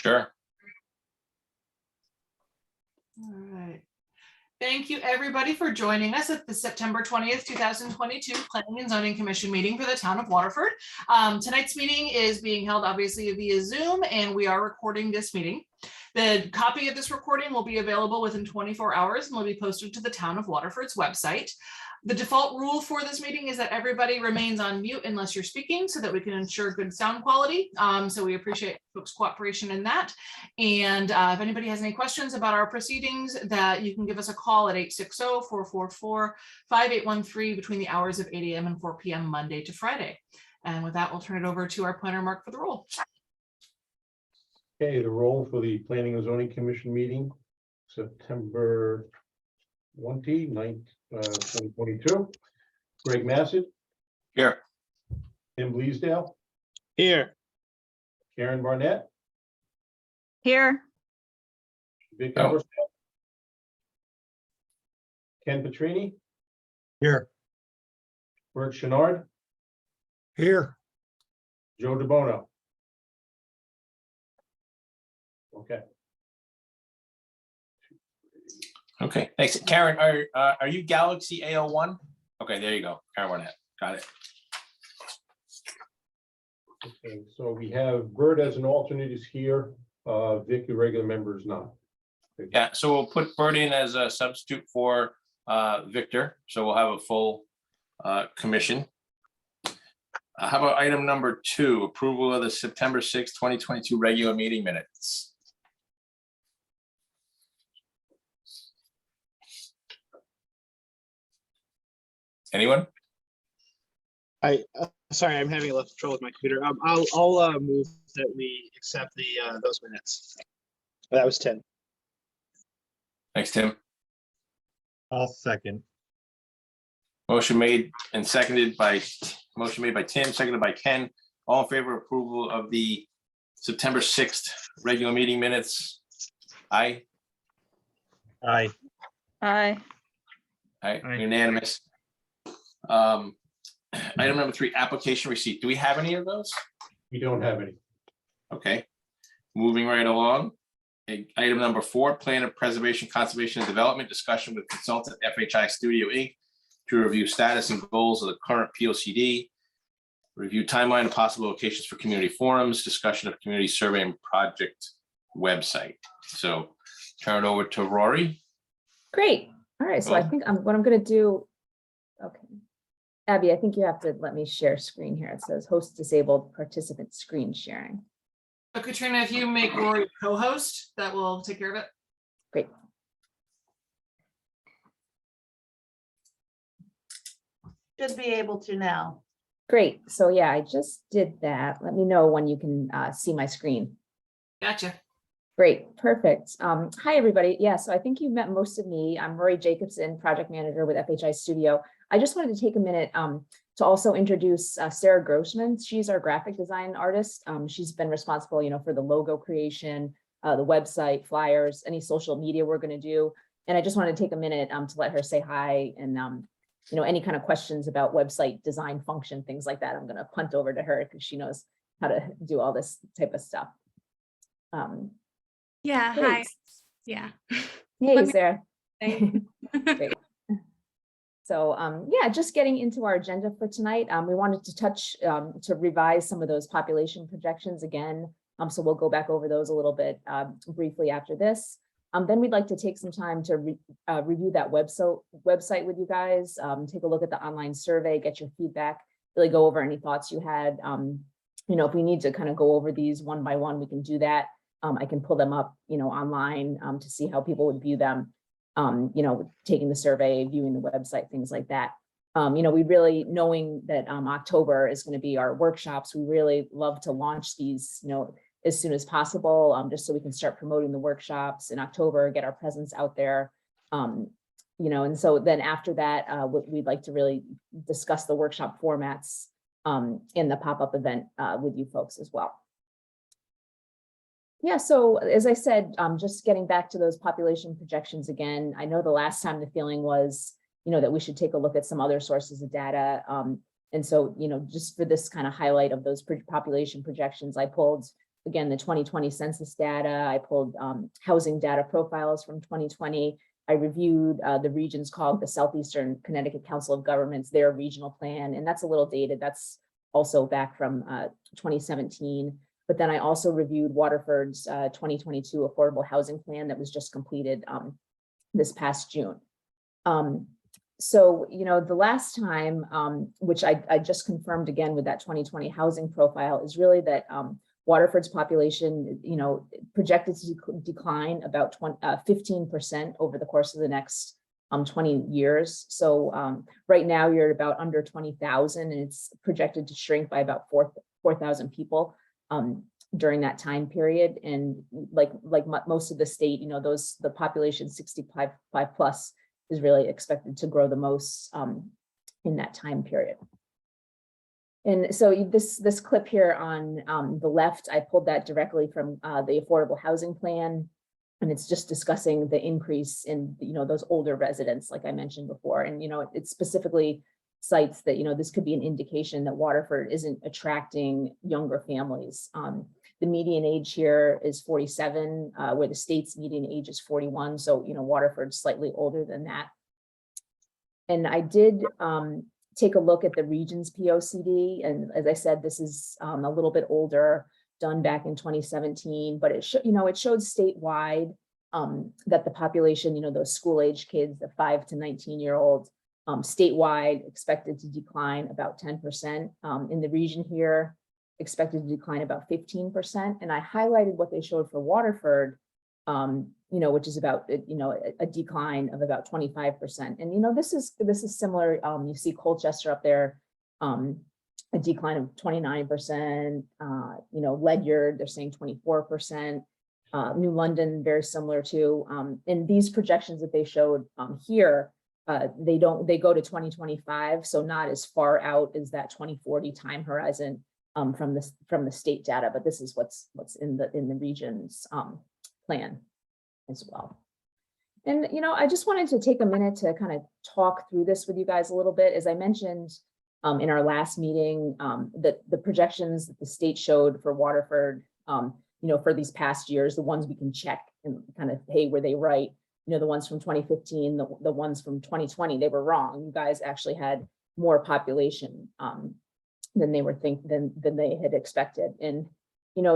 Sure. All right. Thank you, everybody, for joining us at the September 20th, 2022 Planning and Zoning Commission meeting for the town of Waterford. Tonight's meeting is being held obviously via Zoom, and we are recording this meeting. The copy of this recording will be available within 24 hours and will be posted to the town of Waterford's website. The default rule for this meeting is that everybody remains on mute unless you're speaking so that we can ensure good sound quality. So we appreciate folks' cooperation in that. And if anybody has any questions about our proceedings, that you can give us a call at 860-444-5813 between the hours of 8 a.m. and 4 p.m. Monday to Friday. And with that, we'll turn it over to our planner, Mark, for the roll. Okay, the roll for the Planning and Zoning Commission meeting, September 2022. Greg Massett. Here. Tim Bleasdale. Here. Karen Barnett. Here. Vic Oh. Eversole. Ken Petrini. Here. Bert Chenard. Here. Joe DeBono. Okay. Okay, thanks. Karen, are you Galaxy A01? Okay, there you go. Karen Barnett. Got it. Okay, so we have Bert as an alternate is here. Vic, your regular member is not. Yeah, so we'll put Bert in as a substitute for Victor. So we'll have a full commission. How about item number 2, approval of the September 6th, 2022 regular meeting minutes? Anyone? Sorry, I'm having a little trouble with my computer. I'll move that we accept the those minutes. That was 10. Thanks, Tim. I'll second. Motion made by Tim, seconded by Ken. All in favor of approval of the September 6th regular meeting minutes? Aye. Aye. Aye. Aye, Aye. unanimous. Item number 3, application receipt. Do we have any of those? We don't have any. Okay, moving right along. Item number 4, plan of preservation, conservation, and development discussion with consultant FHI Studio Inc. to review status and goals of the current POCD, review timeline and possible locations for community forums, discussion of community survey and project website. So turn it over to Rory. Great. All right. So I think what I'm going to do. Okay. Abby, I think you have to let me share screen here. It says host disabled participant screen sharing. So Katrina, if you make Rory co-host, that will take care of it. Great. Should be able to now. Great. So yeah, I just did that. Let me know when you can see my screen. Gotcha. Great, perfect. Hi, everybody. Yeah, so I think you've met most of me. I'm Rory Jacobson, project manager with FHI Studio. I just wanted to take a minute to also introduce Sarah Grossman. She's our graphic design artist. She's been responsible, for the logo creation, the website, flyers, any social media we're going to do. And I just wanted to take a minute to let her say hi and any kind of questions about website design function, things like that. I'm going to punt over to her because she knows how to do all this type of stuff. Yeah, Great. hi. Yeah. Hey, Sarah. Thank you. Great. So yeah, just getting into our agenda for tonight. We wanted to touch to revise some of those population projections again. So we'll go back over those a little bit briefly after this. Then we'd like to take some time to review that website with you guys, take a look at the online survey, get your feedback, really go over any thoughts you had. If we need to kind of go over these one by one, we can do that. I can pull them up, online to see how people would view them, taking the survey, viewing the website, things like that. We really, knowing that October is going to be our workshops, we really love to launch these, as soon as possible, just so we can start promoting the workshops in October, get our presence out there. And so then after that, we'd like to really discuss the workshop formats in the pop-up event with you folks as well. Yeah, so as I said, just getting back to those population projections again, I know the last time the feeling was, that we should take a look at some other sources of data. And so, just for this kind of highlight of those population projections, I pulled again, the 2020 census data. I pulled housing data profiles from 2020. I reviewed the regions called the Southeastern Connecticut Council of Governments, their regional plan, and that's a little dated. That's also back from 2017. But then I also reviewed Waterford's 2022 affordable housing plan that was just completed this past June. So, the last time, which I just confirmed again with that 2020 housing profile, is really that Waterford's population, projected to decline about 15% over the course of the next 20 years. So right now you're at about under 20,000, and it's projected to shrink by about 4,000 people during that time period. And like most of the state, the population 65 plus is really expected to grow the most in that time period. And so this clip here on the left, I pulled that directly from the affordable housing plan, and it's just discussing the increase in those older residents, like I mentioned before. And it specifically cites that this could be an indication that Waterford isn't attracting younger families. The median age here is 47, where the state's median age is 41. So Waterford's slightly older than that. And I did take a look at the region's POCD. And as I said, this is a little bit older, done back in 2017, but it showed statewide that the population, those school age kids, the 5 to 19-year-olds, statewide expected to decline about 10%. In the region here, expected to decline about 15%. And I highlighted what they showed for Waterford, which is about, a decline of about 25%. And, this is similar. You see Colchester up there, a decline of 29%, Ledyard, they're saying 24%, New London, very similar to, and these projections that they showed here, they go to 2025. So not as far out as that 2040 time horizon from the state data, but this is what's in the region's plan as well. And, I just wanted to take a minute to kind of talk through this with you guys a little bit. As I mentioned in our last meeting, that the projections that the state showed for Waterford, for these past years, the ones we can check and kind of, hey, were they right? The ones from 2015, the ones from 2020, they were wrong. You guys actually had more population than they had expected. And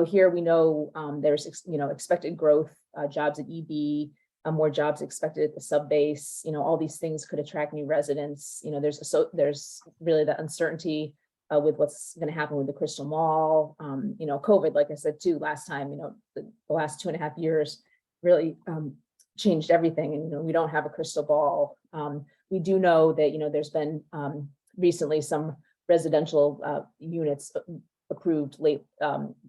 here we know there's expected growth, jobs at EB, more jobs expected at the sub base. All these things could attract new residents. There's really the uncertainty with what's going to happen with the Crystal Mall. COVID, like I said too last time, the last 2.5 years really changed everything, and we don't have a crystal ball. We do know that there's been recently some residential units approved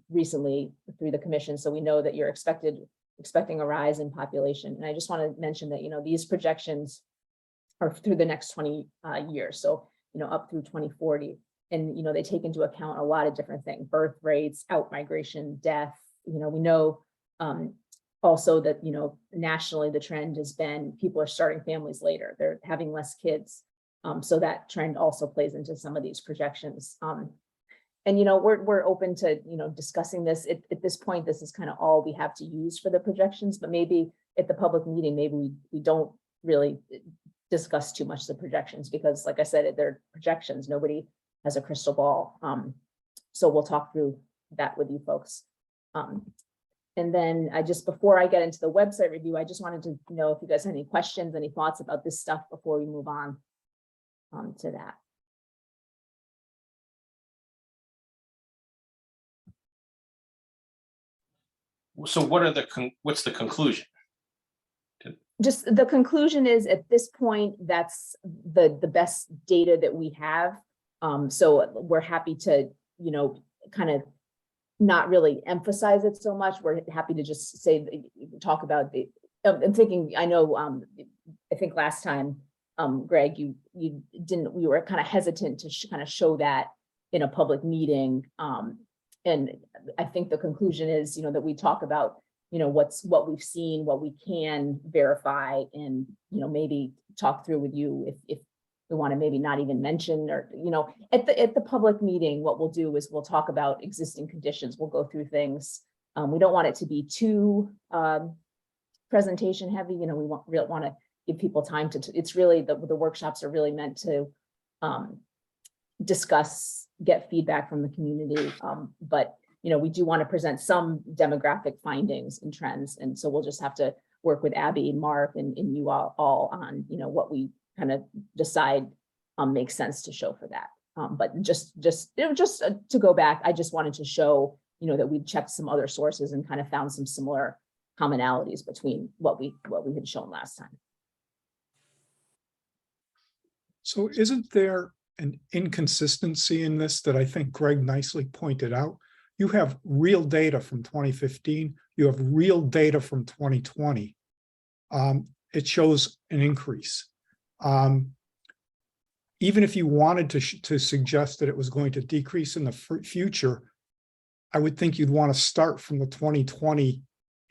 recently through the commission, so we know that you're expecting a rise in population. And I just want to mention that these projections are through the next 20 years, so up through 2040, and they take into account a lot of different things: birth rates, out migration, death. We know also that nationally the trend has been people are starting families later, they're having less kids, so that trend also plays into some of these projections. And we're open to discussing this. At this point, this is kind of all we have to use for the projections, but maybe at the public meeting, maybe we don't really discuss too much the projections, because like I said, they're projections. Nobody has a crystal ball. So we'll talk through that with you folks. And then before I get into the website review, I just wanted to know if you guys have any questions, any thoughts about this stuff before we move on to that. So what's the conclusion? Just the conclusion is, at this point, that's the best data that we have. So we're happy to, kind of not really emphasize it so much. We're happy to just talk about I'm thinking, I think last time, Greg, you were kind of hesitant to kind of show that in a public meeting. And I think the conclusion is, that we talk about, what we've seen, what we can verify, and, maybe talk through with you if we want to maybe not even mention, or, at the public meeting, what we'll do is we'll talk about existing conditions. We'll go through things. We don't want it to be too presentation heavy. We really want to give people time to, it's really, the workshops are really meant to discuss, get feedback from the community. But, we do want to present some demographic findings and trends. And so we'll just have to work with Abby, Mark, and you all on, what we kind of decide makes sense to show for that. But just to go back, I just wanted to show, that we checked some other sources and kind of found some similar commonalities between what we had shown last time. So isn't there an inconsistency in this that I think Greg nicely pointed out? You have real data from 2015, you have real data from 2020. It shows an increase. Even if you wanted to suggest that it was going to decrease in the future, I would think you'd want to start from the 2020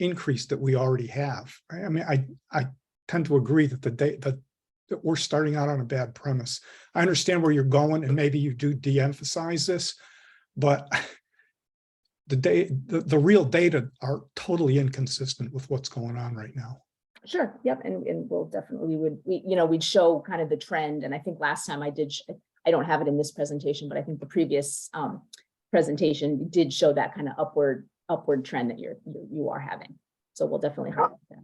increase that we already have. Right? I mean, I tend to agree that that we're starting out on a bad premise. I understand where you're going, and maybe you do de-emphasize this, but the real data are totally inconsistent with what's going on right now. Sure. Yep. And we'll definitely, we'd show kind of the trend. And I think last time I don't have it in this presentation, but I think the previous presentation did show that kind of upward trend that you are having. So we'll definitely highlight that.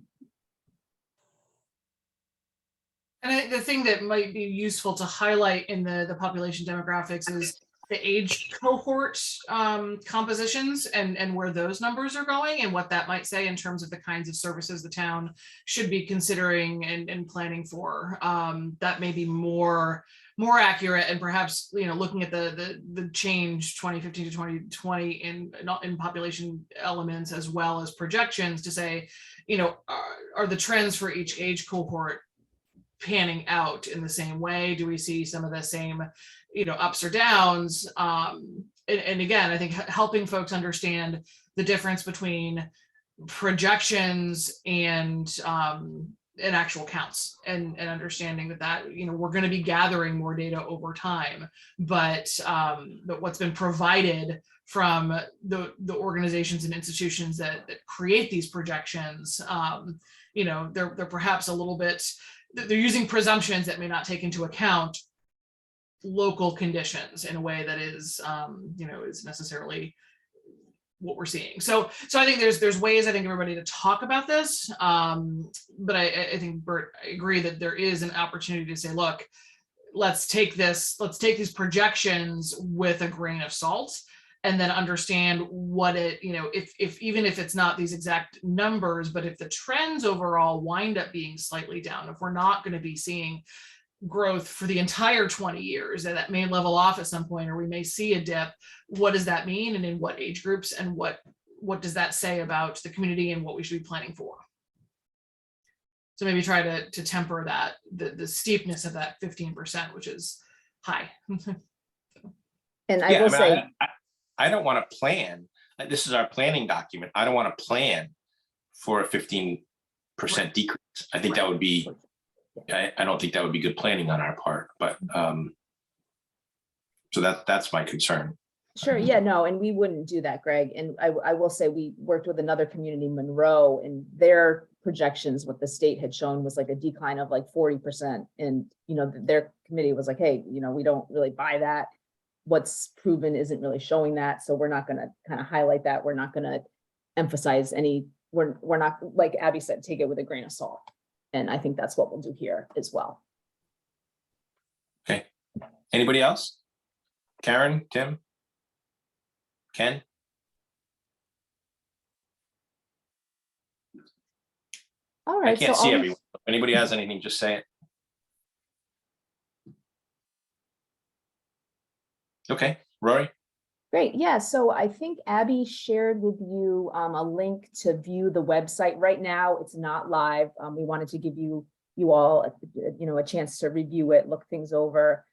And the thing that might be useful to highlight in the population demographics is the age cohort compositions and where those numbers are going and what that might say in terms of the kinds of services the town should be considering and planning for. That may be more accurate, and perhaps looking at the change 2015 to 2020 in population elements as well as projections to say, are the trends for each age cohort panning out in the same way? Do we see some of the same ups or downs? And again, I think helping folks understand the difference between projections and actual counts, and understanding that we're going to be gathering more data over time, but what's been provided from the organizations and institutions that create these projections, they're perhaps a little bit, they're using presumptions that may not take into account local conditions in a way that is is necessarily what we're seeing. So I think there's ways, I think, everybody to talk about this, but I think, Bert, I agree that there is an opportunity to say, look, let's take these projections with a grain of salt, and then understand what it, if even if it's not these exact numbers, but if the trends overall wind up being slightly down, if we're not going to be seeing growth for the entire 20 years, that may level off at some point, or we may see a dip, what does that mean, and in what age groups, and what does that say about the community and what we should be planning for? So maybe try to temper that, the steepness of that 15%, which is high. And I will say, I don't want to plan. This is our planning document. I don't want to plan for a 15% decrease. I think that would be, I don't think that would be good planning on our part, but so that's my concern. Sure. Yeah, no, and we wouldn't do that, Greg. And I will say we worked with another community, Monroe, and their projections, what the state had shown was like a decline of like 40%. And, their committee was like, hey, we don't really buy that. What's proven isn't really showing that. So we're not going to kind of highlight that. We're not going to emphasize we're not, like Abby said, take it with a grain of salt. And I think that's what we'll do here as well. Okay. Anybody else? Karen, Tim, Ken? All right. I can't see everyone. If anybody has anything, just say it. Okay, Rory? Great. Yeah. So I think Abby shared with you a link to view the website. Right now, it's not live. We wanted to give you all a chance to review it, look things over,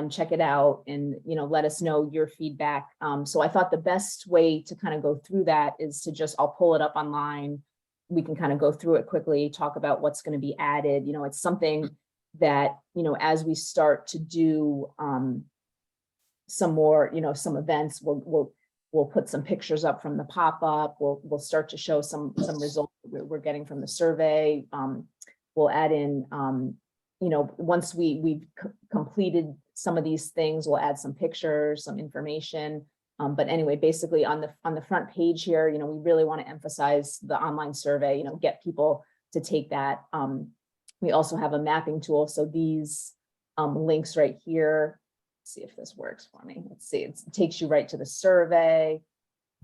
check it out, and let us know your feedback. So I thought the best way to kind of go through that is to I'll pull it up online. We can kind of go through it quickly, talk about what's going to be added. It's something that, as we start to do some more, some events, we'll put some pictures up from the pop-up. We'll start to show some results we're getting from the survey. We'll add in, once we've completed some of these things, we'll add some pictures, some information. But anyway, basically on the front page here, we really want to emphasize the online survey, get people to take that. We also have a mapping tool. So these links right here, let's see if this works for me. Let's see, it takes you right to the survey.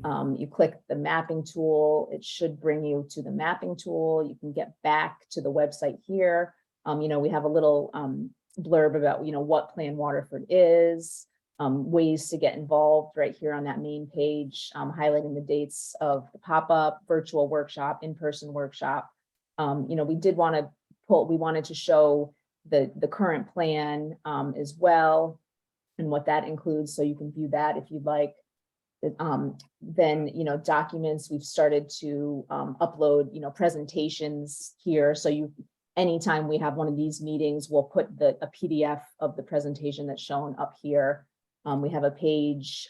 You click the mapping tool, it should bring you to the mapping tool. You can get back to the website here. We have a little blurb about, what Plan Waterford is, ways to get involved right here on that main page, highlighting the dates of the pop-up, virtual workshop, in-person workshop. We wanted to show the current plan as well, and what that includes, so you can view that if you'd like. Then, documents, we've started to upload, presentations here. So anytime we have one of these meetings, we'll put a PDF of the presentation that's shown up here. We have a page,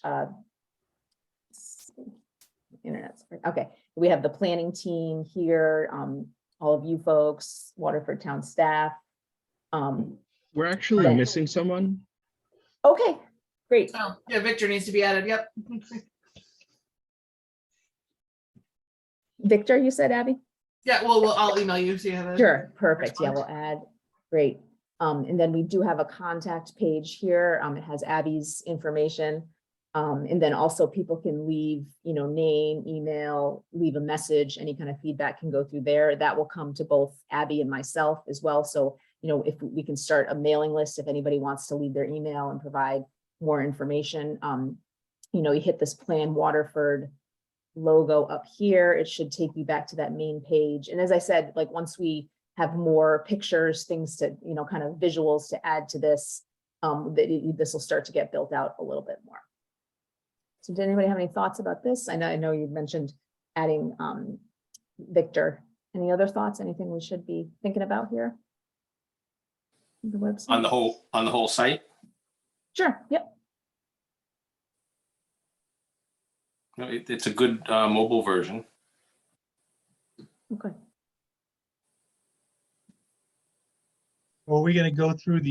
internet's okay. We have the planning team here, all of you folks, Waterford town staff. We're actually missing someone. Okay, great. Oh, yeah, Victor needs to be added. Yep. Victor, you said, Abby? Yeah, well, I'll email you so you have it. Sure, perfect. Yeah, we'll add. Great. And then we do have a contact page here. It has Abby's information. And then also people can leave, name, email, leave a message, any kind of feedback can go through there. That will come to both Abby and myself as well. So, if we can start a mailing list, if anybody wants to leave their email and provide more information, you hit this Plan Waterford logo up here, it should take you back to that main page. And as I said, like once we have more pictures, things to, kind of visuals to add to this, this will start to get built out a little bit more. So did anybody have any thoughts about this? I know you mentioned adding Victor. Any other thoughts? Anything we should be thinking about here? The website? On the whole site? Sure, yep. No, it's a good mobile version. Okay. Well, we're going to go through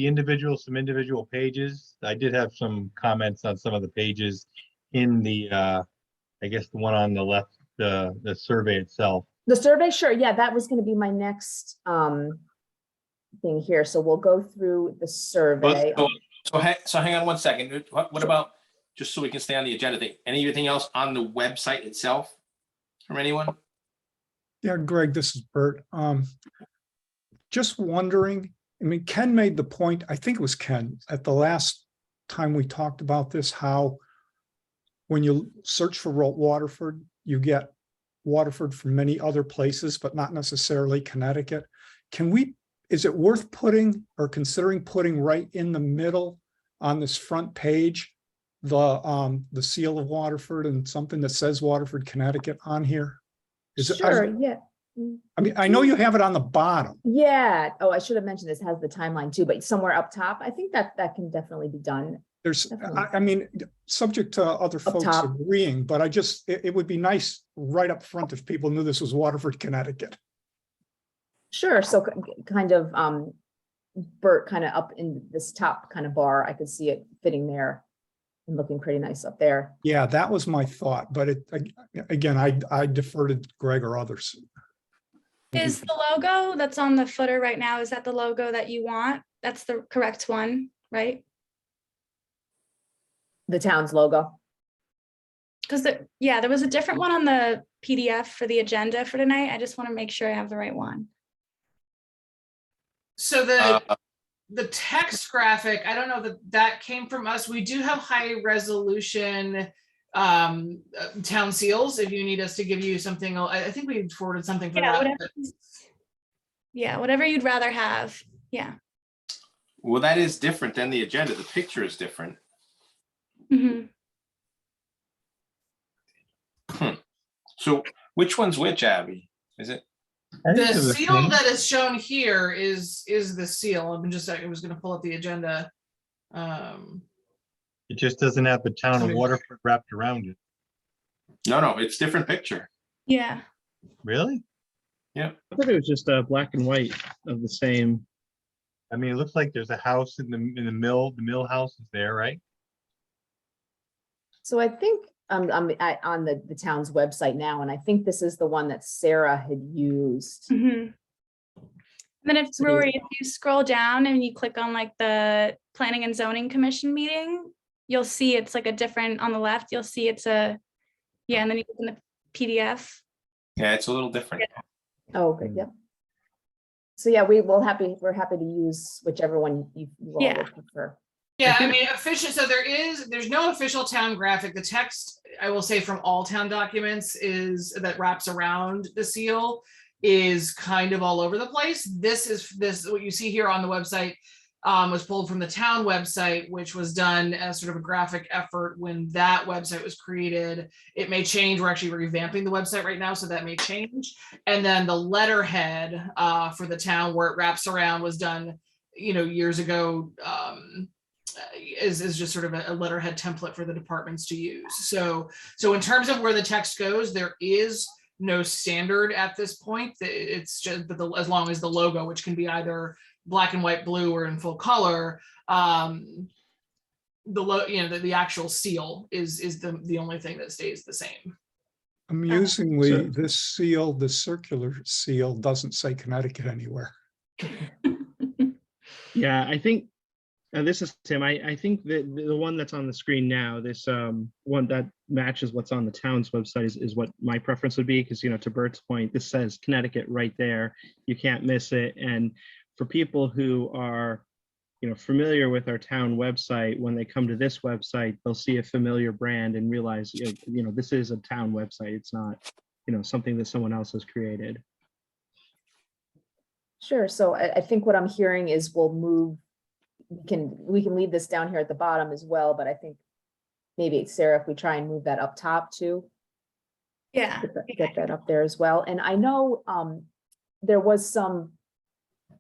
some individual pages. I did have some comments on some of the pages in the, I guess the one on the left, the survey itself. The survey, sure. Yeah, that was going to be my next thing here. So we'll go through the survey. So hang on one second. What about, just so we can stay on the agenda thing, anything else on the website itself from anyone? Yeah, Greg, this is Bert. Just wondering, Ken made the point, I think it was Ken, at the last time we talked about this, how when you search for Waterford, you get Waterford from many other places, but not necessarily Connecticut. Is it worth putting or considering putting right in the middle on this front page, the seal of Waterford and something that says Waterford, Connecticut on here? Sure, yeah. I know you have it on the bottom. Yeah. Oh, I should have mentioned this has the timeline too, but somewhere up top, I think that can definitely be done. There's, Definitely. subject to other folks top. agreeing, but it would be nice right up front if people knew this was Waterford, Connecticut. Sure. So kind of Bert kind of up in this top kind of bar, I could see it fitting there and looking pretty nice up there. Yeah, that was my thought, but again, I defer to Greg or others. Is the logo that's on the footer right now, is that the logo that you want? That's the correct one, right? The town's logo. Because there was a different one on the PDF for the agenda for tonight. I just want to make sure I have the right one. So the text graphic, I don't know that came from us. We do have high resolution town seals if you need us to give you something. I think we forwarded something for that. Whatever you'd rather have. Yeah. Well, that is different than the agenda. The picture is different. Mm-hmm. So which one's which, Abby? Is it? I think The they're the seal same. that is shown here is the seal. I'm just, I was gonna pull up the agenda. It just doesn't have the town of Somebody- Waterford wrapped around it. No, it's different picture. Yeah. Really? I thought it was just black and white of the same. I mean, it looks like there's a house in the mill. The mill house is there, right? So I think on the town's website now, and I think this is the one that Sarah had used. Mhm. Then if So- Rory, if you scroll down and you click on like the Planning and Zoning Commission meeting, you'll see it's like a different, on the left, you'll see it's a, yeah, and then you click in the PDF. Yeah, it's a little different. Oh, okay, yep. So yeah, we're happy to use whichever one you all Yeah. would prefer. Yeah, I mean, official, so there's no official town graphic. The text, I will say from all town documents is, that wraps around the seal is kind of all over the place. This, what you see here on the website was pulled from the town website, which was done as sort of a graphic effort when that website was created. It may change. We're actually revamping the website right now, so that may change. And then the letterhead for the town where it wraps around was done, years ago. Is just sort of a letterhead template for the departments to use. So in terms of where the text goes, there is no standard at this point. It's just as long as the logo, which can be either black and white, blue, or in full color, the actual seal is the only thing that stays the same. Amusingly, So- this seal, the circular seal, doesn't say Connecticut anywhere. Yeah, I think this is Tim. I think that the one that's on the screen now, this one that matches what's on the town's website is what my preference would be, because to Bert's point, this says Connecticut right there. You can't miss it. And for people who are familiar with our town website, when they come to this website, they'll see a familiar brand and realize this is a town website. It's not something that someone else has created. Sure, so I think what I'm hearing is we'll move, we can leave this down here at the bottom as well, but I think maybe Sarah, if we try and move that up top too, Yeah. get that up there as well. And I know there was some,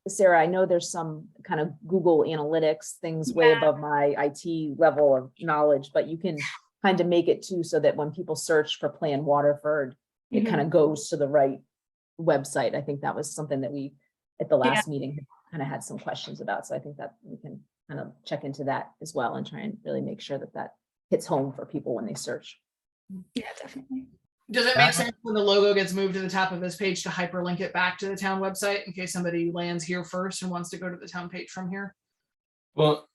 Sarah, I know there's some kind of Google Analytics things way Yeah. above my IT level of knowledge, but you can kind of make it too, so that when people search for Plan Waterford, it Mhm. kind of goes to the right website. I think that was something that we, at the last meeting, kind of had some questions about. So I think that we can kind of check into that as well and try and really make sure that that hits home for people when they search. Yeah, definitely. Does it make sense when the logo gets moved to the top of this page to hyperlink it back to the town website in case somebody lands here first and wants to go to the town page from here? Well,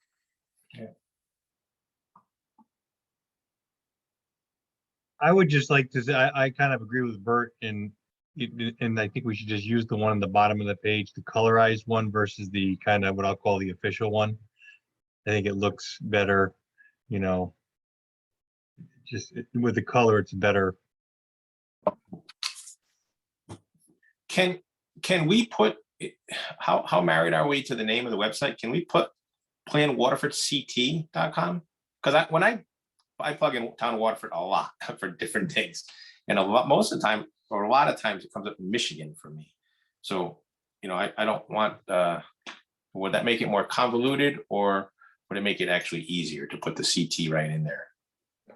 I would just like to say, I kind of agree with Bert, and I think we should just use the one on the bottom of the page, the colorized one versus the kind of what I'll call the official one. I think it looks better, just with the color, it's better. can we put, how married are we to the name of the website? Can we put planwaterfordct.com? Because when I plug in town of Waterford a lot for different things, and most of the time, or a lot of times, it comes up Michigan for me. So, I don't want, would that make it more convoluted, or would it make it actually easier to put the CT right in there?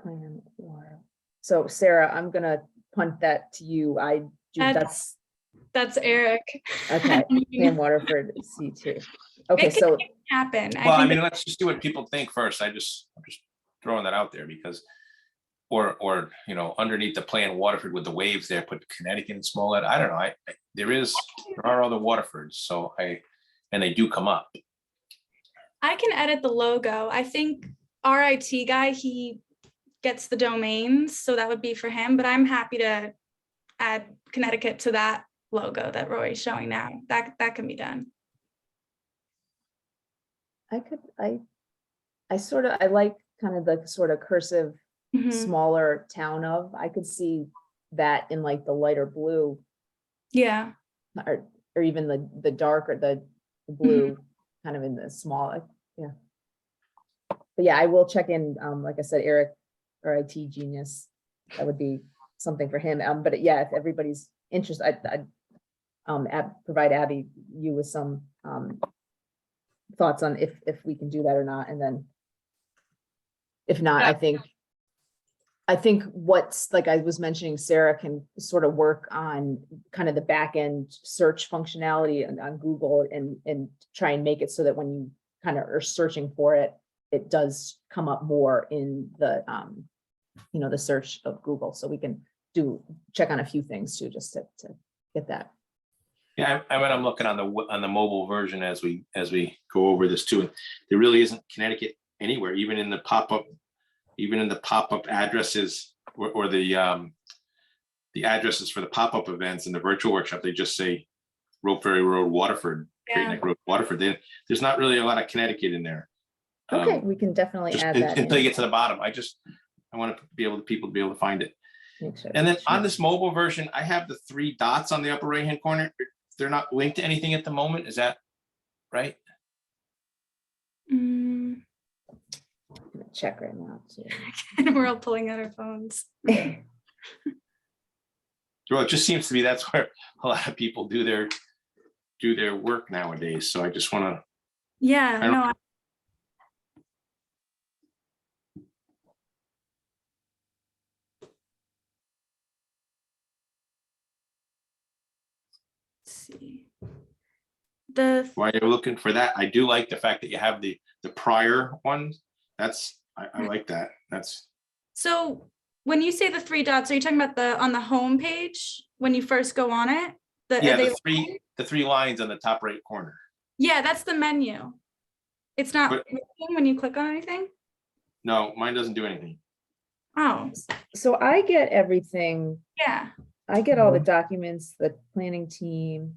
Plan Water. So Sarah, I'm gonna punt that to you. That's Eric. Okay. Plan Waterford C2. Okay, so Happen. Well, I think mean, let's just do what people think first. I'm just throwing that out there because, or underneath the Plan Waterford with the waves there, put Connecticut in small letter. I don't know. There are other Waterfords, so and they do come up. I can edit the logo. I think our IT guy, he gets the domains, so that would be for him, but I'm happy to add Connecticut to that logo that Roy's showing now. That can be done. I like kind of the sort of cursive, Mhm. smaller town of, I could see that in like the lighter blue, Yeah. or even the darker, the blue, kind of in the small, yeah. But yeah, I will check in, like I said, Eric, our IT genius, that would be something for him. But yeah, if everybody's interested, provide Abby you with some thoughts on if we can do that or not, and then if not, Yeah. I think what's, like I was mentioning, Sarah can sort of work on kind of the back end search functionality on Google and try and make it so that when you kind of are searching for it, it does come up more in the, the search of Google. So we can check on a few things too, just to get that. Yeah, I'm looking on the mobile version as we go over this too. And there really isn't Connecticut anywhere, even in the pop-up addresses or the addresses for the pop-up events and the virtual workshop. They just say Rope Ferry Road, Waterford, Great Neck Road, Waterford. There's not really a lot of Connecticut in there. Okay, we can definitely add that until you in. get to the bottom. I want people to be able to find it. Make sure. And then on this mobile version, I have the 3 dots on the upper right-hand corner. They're not linked to anything at the moment. Is that right? Mm, I'm gonna check right now too. we're all pulling out our phones. Well, it just seems to be that's where a lot of people do their work nowadays. So I just want to. Yeah, I don't- no. Let's see. While you're looking for that, I do like the fact that you have the prior ones. I like that. So when you say the 3 dots, are you talking about on the home page when you first go on it? Yeah, the 3 lines on the top right corner. Yeah, that's the menu. It's not moving when you click on anything. No, mine doesn't do anything. Oh, So I get everything. yeah. I get all the documents, the planning team,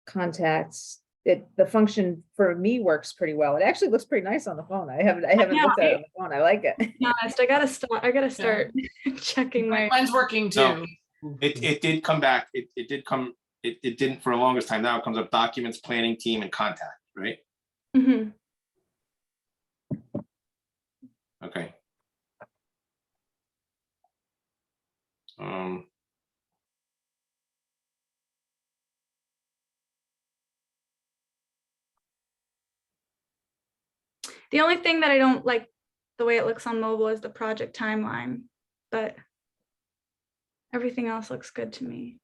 contacts. The function for me works pretty well. It actually looks pretty nice on the phone. I haven't looked at it on the phone. I like it. To be honest, I gotta start checking my. Mine's working too. No. It did come back. It didn't for the longest time. Now it comes up documents, planning team, and contact, right? Mhm. Okay. The only thing that I don't like the way it looks on mobile is the project timeline, but everything else looks good to me.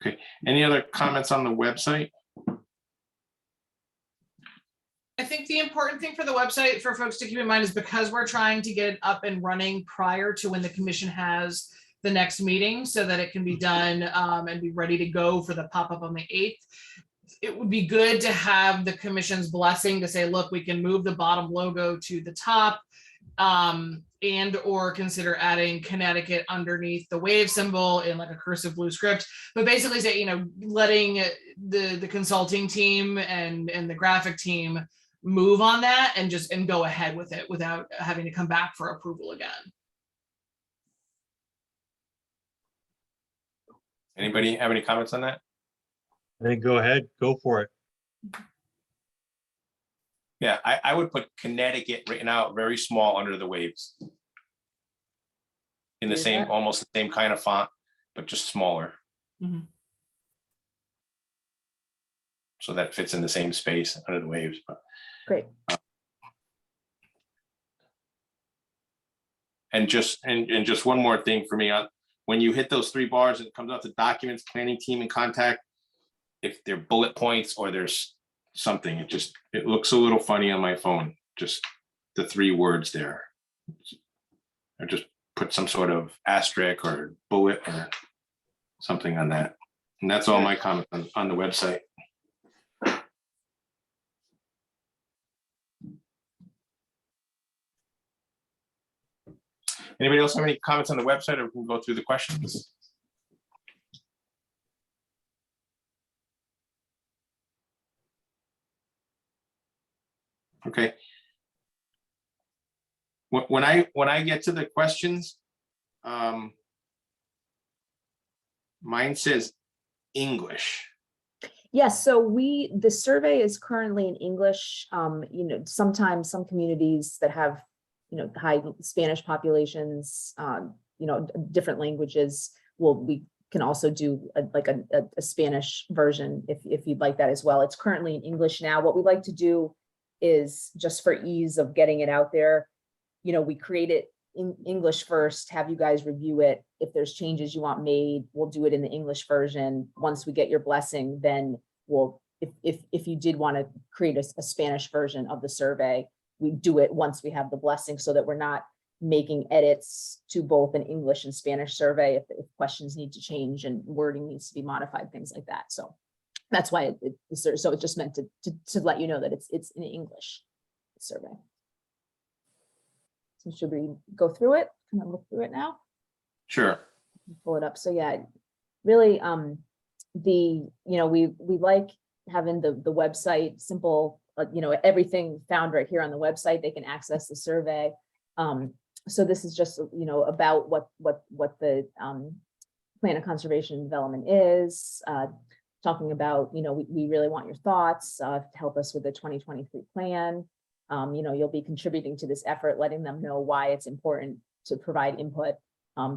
Okay. Any other comments on the website? I think the important thing for the website for folks to keep in mind is because we're trying to get it up and running prior to when the commission has the next meeting so that it can be done and be ready to go for the pop-up on the 8th. It would be good to have the commission's blessing to say, look, we can move the bottom logo to the top and or consider adding Connecticut underneath the wave symbol in like a cursive blue script, but basically say, letting the consulting team and the graphic team move on that and go ahead with it without having to come back for approval again. Anybody have any comments on that? Then go ahead, go for it. Yeah, I would put Connecticut written out very small under the waves. In the Do same, that. almost the same kind of font, but just smaller. Mhm. So that fits in the same space under the waves. But Great. And just one more thing for me, when you hit those 3 bars and it comes out to documents, planning team, and contact, if they're bullet points or there's something, it looks a little funny on my phone, just the 3 words there. Or just put some sort of asterisk or bullet or something on that. And that's all my comment on the website. Anybody else have any comments on the website, or we can go through the questions? Okay. When I get to the questions, mine says English. Yes, so the survey is currently in English. Sometimes some communities that have high Spanish populations, different languages. We can also do a Spanish version if you'd like that as well. It's currently in English now. What we like to do is, just for ease of getting it out there, we create it in English first, have you guys review it. If there's changes you want made, we'll do it in the English version. Once we get your blessing, then we'll, if you did want to create a Spanish version of the survey, we do it once we have the blessing, so that we're not making edits to both an English and Spanish survey if questions need to change and wording needs to be modified, things like that. So that's why so it's just meant to let you know that it's in English survey. So should we go through it? Can I look through it now? Sure. Pull it up. So yeah, really, we like having the website simple, everything found right here on the website. They can access the survey. So this is just, about what the plan of conservation and development is, talking about, we really want your thoughts to help us with the 2023 plan. You'll be contributing to this effort, letting them know why it's important to provide input,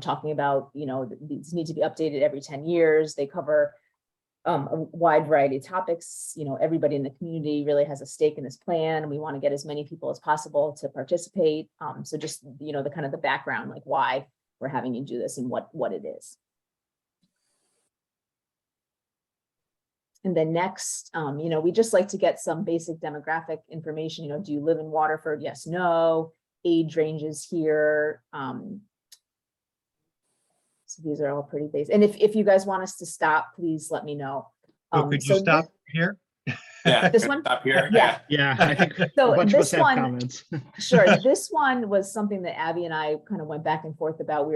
talking about, these need to be updated every 10 years. They cover a wide variety of topics. Everybody in the community really has a stake in this plan, and we want to get as many people as possible to participate. So just, the kind of the background, like why we're having you do this and what it is. And then next, we just like to get some basic demographic information. Do you live in Waterford? Yes, no. Age ranges here. So these are all pretty basic. And if you guys want us to stop, please let me know. So could you stop here? Yeah. This one? Stop here. Yeah. Yeah, I think So a bunch of us this have one, comments. sure. This one was something that Abby and I kind of went back and forth about.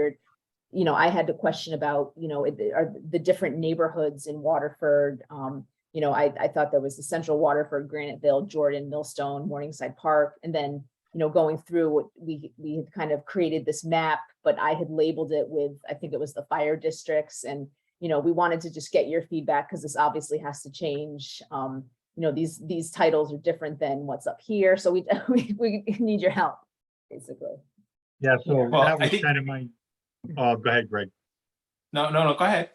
I had to question about, are the different neighborhoods in Waterford. I thought there was the Central Waterford, Graniteville, Jordan, Millstone, Morningside Park, and then, going through, we had kind of created this map, but I had labeled it with, I think it was the fire districts, and we wanted to just get your feedback, because this obviously has to change. These titles are different than what's up here, so we need your help, basically. Yeah, so Well, that I was think- kind of my, oh, go ahead, Greg. No, go ahead.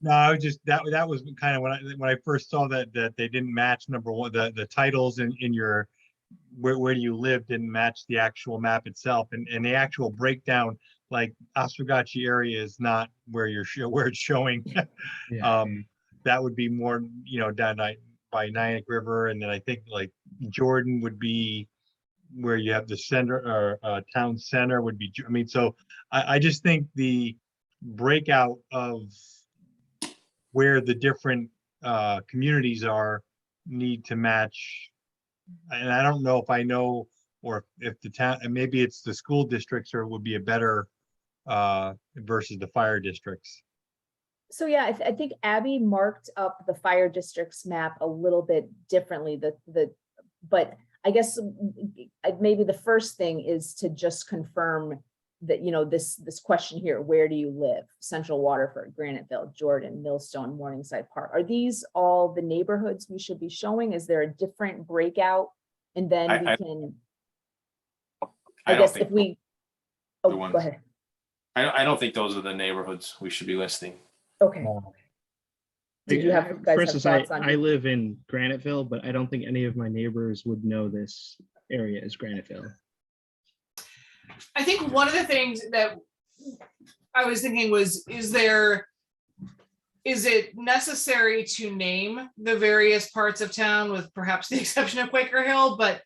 No, I was just, that was kind of when I first saw that they didn't match, number one, the titles in your, where do you live didn't match the actual map itself, and the actual breakdown, like Oswegatchie area is not where where it's showing. Yeah. That would be more, down by Nyack River, and then I think like Jordan would be where you have the center, or town center would be, so I just think the breakout of where the different communities need to match. And I don't know if I know, or if the town, and maybe it's the school districts, or would be a better versus the fire districts. So yeah, I think Abby marked up the fire districts map a little bit differently. But I guess maybe the first thing is to just confirm that, this question here, where do you live? Central Waterford, Graniteville, Jordan, Millstone, Morningside Park. Are these all the neighborhoods we should be showing? Is there a different breakout? And then I can, I I don't guess think if we, the go ones- ahead. I don't think those are the neighborhoods we should be listing. Okay. Did you have, For guys have instance, thoughts on? I live in Graniteville, but I don't think any of my neighbors would know this area as Graniteville. I think one of the things that I was thinking was, is it necessary to name the various parts of town, with perhaps the exception of Quaker Hill, but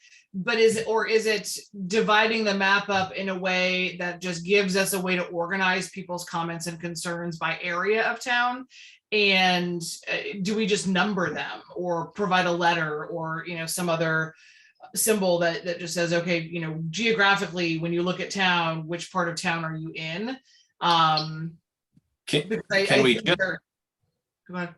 is it dividing the map up in a way that just gives us a way to organize people's comments and concerns by area of town? And do we just number them, or provide a letter, or some other symbol that just says, okay, geographically, when you look at town, which part of town are you in? Can we just? Go ahead.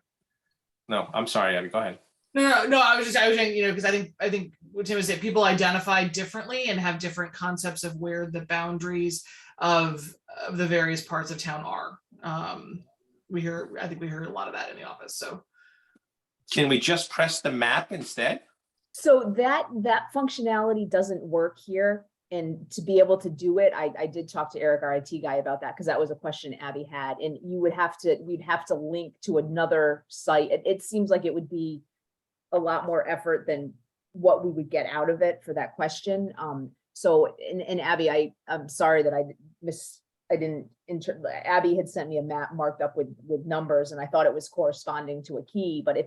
No, I'm sorry, Abby, go ahead. No. I was saying, because I think what Tim was saying, people identify differently and have different concepts of where the boundaries of the various parts of town are. I think we heard a lot of that in the office. So Can we just press the map instead? So that functionality doesn't work here. And to be able to do it, I did talk to Eric, our IT guy, about that, because that was a question Abby had, and we'd have to link to another site. It seems like it would be a lot more effort than what we would get out of it for that question. So, and Abby, I'm sorry that Abby had sent me a map marked up with numbers, and I thought it was corresponding to a key, but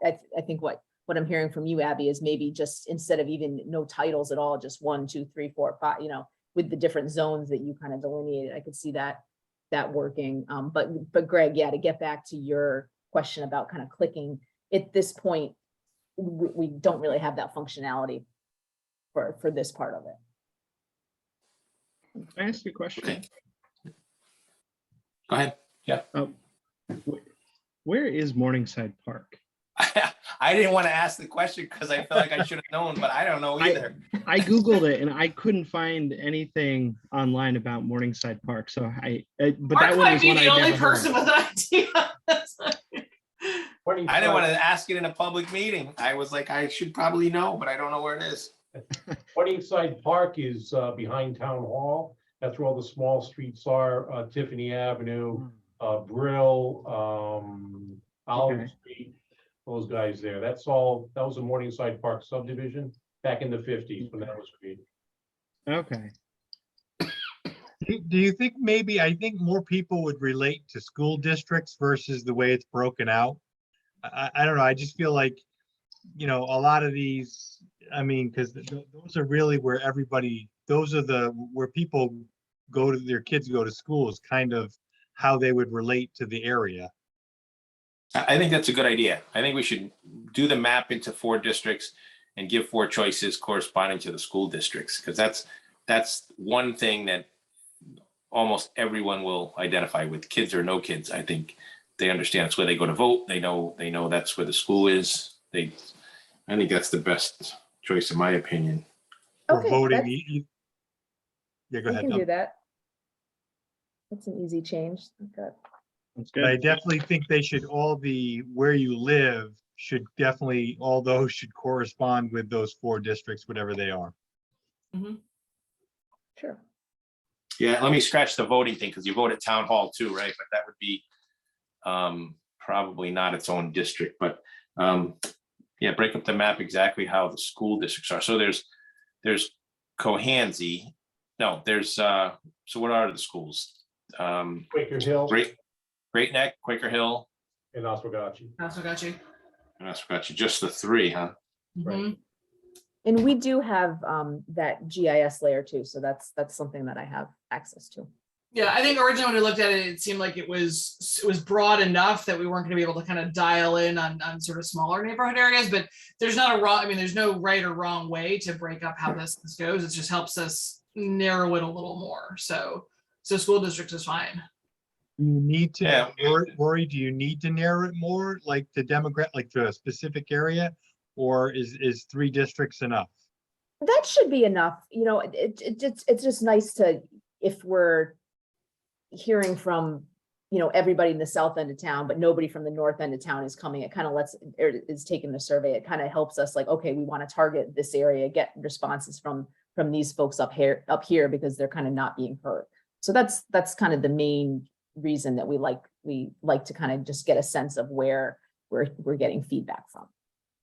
I think what I'm hearing from you, Abby, is maybe just instead of even no titles at all, just 1, 2, 3, 4, 5, with the different zones that you kind of delineated. I could see that working. But Greg, yeah, to get back to your question about kind of clicking, at this point, we don't really have that functionality for this part of it. Can I ask you a question? Okay. Go ahead. Yeah. Where is Morningside Park? I didn't want to ask the question because I feel like I should have known, but I don't know either. I Googled it and I couldn't find anything online about Morningside Park. So but Mark that one might was be one the I only never heard person of. with an idea. I didn't want to ask it in a public meeting. I was like, I should probably know, but I don't know where it is. Morningside Park is behind Town Hall. That's where all the small streets are, Tiffany Avenue, Brill, Olive Okay. Street, those guys there. That was a Morningside Park subdivision back in the 50s when that was created. Okay. Do you think maybe, I think more people would relate to school districts versus the way it's broken out? I don't know. I just feel like, a lot of these, I mean, because those are really where everybody, where people their kids go to school is kind of how they would relate to the area. I think that's a good idea. I think we should do the map into 4 districts and give 4 choices corresponding to the school districts, because that's one thing that almost everyone will identify with, kids or no kids. I think they understand it's where they go to vote. They know that's where the school is. I think that's the best choice, in my opinion. For Okay, voting. Yeah, go we ahead. can do that. That's an easy change. Okay. That's But I good. definitely think they should all be where you live all those should correspond with those 4 districts, whatever they are. Sure. Yeah, let me scratch the voting thing, because you vote at town hall too, right? But that would be probably not its own district, but yeah, break up the map exactly how the school districts are. So there's Cohansey. No, there's so what are the schools? Quaker Hill Great Neck, Quaker Hill, and Oswegatchie. That's what got you. and I forgot you, just the 3, huh? Right. And we do have that GIS layer too, so that's something that I have access to. Yeah, I think originally when we looked at it, it seemed like it was broad enough that we weren't going to be able to kind of dial in on sort of smaller neighborhood areas. But there's not a wrong, I mean, there's no right or wrong way to break up how this goes. It just helps us narrow it a little more. So school districts is fine. You need to, Yeah. Rory, do you need to narrow it more, like the demographic, like to a specific area? Or is 3 districts enough? That should be enough. It's just nice to, if we're hearing from, everybody in the south end of town, but nobody from the north end of town is coming, it kind of is taking the survey. It kind of helps us like, okay, we want to target this area, get responses from these folks up here because they're kind of not being heard. So that's kind of the main reason that we like to kind of just get a sense of where we're getting feedback from.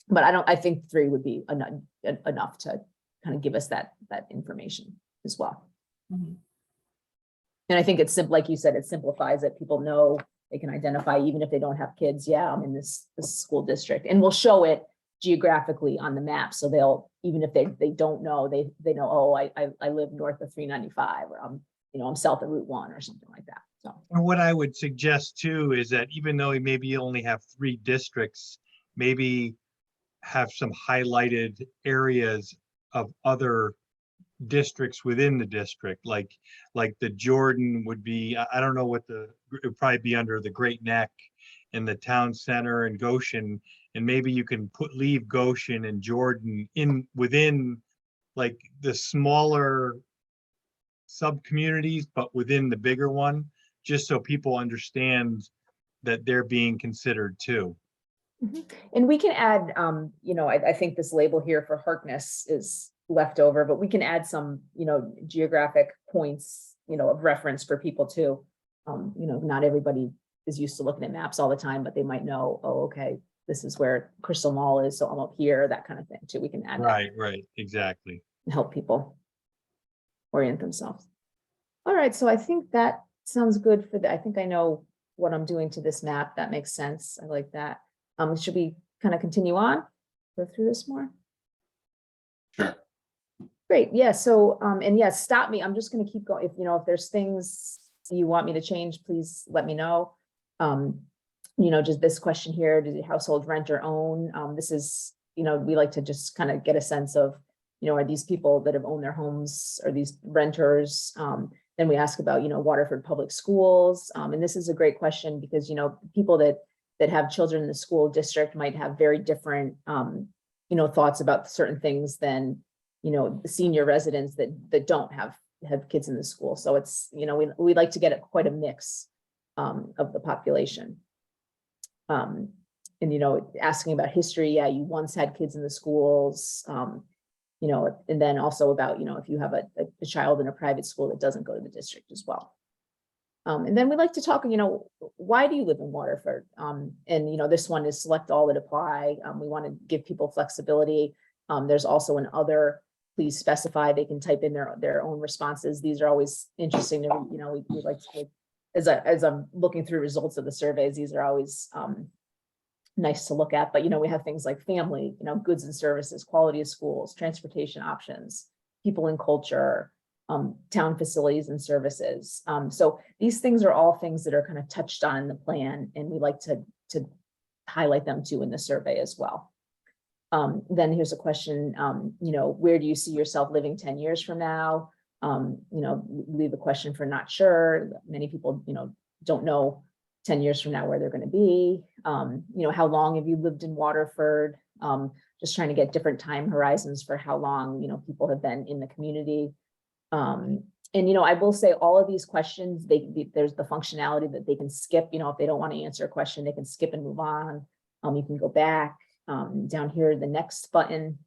But I think 3 would be enough to kind of give us that information as well. Mhm. And I think it's simple, like you said, it simplifies it. People know they can identify, even if they don't have kids. Yeah, I'm in this school district, and we'll show it geographically on the map. So they'll, even if they don't know, they know, oh, I live north of 395, or I'm south of Route 1 or something like that. So. And what I would suggest too is that even though maybe you only have 3 districts, maybe have some highlighted areas of other districts within the district, like the Jordan would be, I don't know what it would probably be under the Great Neck and the town center and Goshen, and maybe you can leave Goshen and Jordan within like the smaller sub communities, but within the bigger one, just so people understand that they're being considered too. And we can add, I think this label here for Harkness left over, but we can add some, geographic points, of reference for people too. Not everybody is used to looking at maps all the time, but they might know, oh, okay, this is where Crystal Mall is, so I'm up here, that kind of thing too. We can add that Right, exactly. and help people orient themselves. All right, so I think that sounds good for I think I know what I'm doing to this map. That makes sense. I like that. Should we kind of continue on? Go through this more? Sure. Great, yeah, so, and yes, stop me. I'm just gonna keep going. If there's things you want me to change, please let me know. Just this question here, does the household rent or own? This is, we like to just kind of get a sense of, are these people that have owned their homes, are these renters? Then we ask about, Waterford Public Schools. And this is a great question because, people that have children in the school district might have very different, thoughts about certain things than, the senior residents that don't have kids in the school. So it's, we like to get quite a mix of the population. And, asking about history, yeah, you once had kids in the schools, and then also about, if you have a child in a private school that doesn't go to the district as well. And then we like to talk, why do you live in Waterford? And, this one is select all that apply. We want to give people flexibility. There's also an other, please specify, they can type in their own responses. These are always interesting to, we like to, as I'm looking through results of the surveys, these are always nice to look at, but we have things like family, goods and services, quality of schools, transportation options, people and culture, town facilities and services. So these things are all things that are kind of touched on in the plan, and we like to highlight them too in the survey as well. Then here's a question, where do you see yourself living 10 years from now? Leave a question for not sure. Many people, don't know 10 years from now where they're going to be. How long have you lived in Waterford? Just trying to get different time horizons for how long, people have been in the community. And, I will say all of these questions, there's the functionality that they can skip, if they don't want to answer a question, they can skip and move on. You can go back down here, the next button.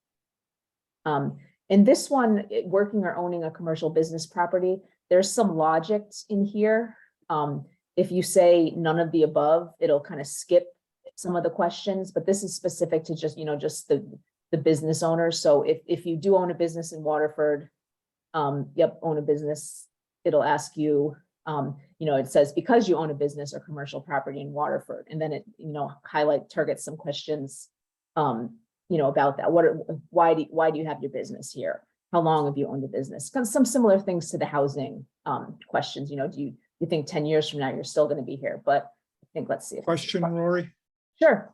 And this one, working or owning a commercial business property, there's some logic in here. If you say none of the above, it'll kind of skip some of the questions, but this is specific to just, just the business owners. So if you do own a business in Waterford, own a business, it'll ask you, it says because you own a business or commercial property in Waterford, and then it, targets some questions, about that. Why do you have your business here? How long have you owned a business? Some similar things to the housing questions. Do you think 10 years from now you're still going to be here? But I think let's see. Question, Rory. Sure.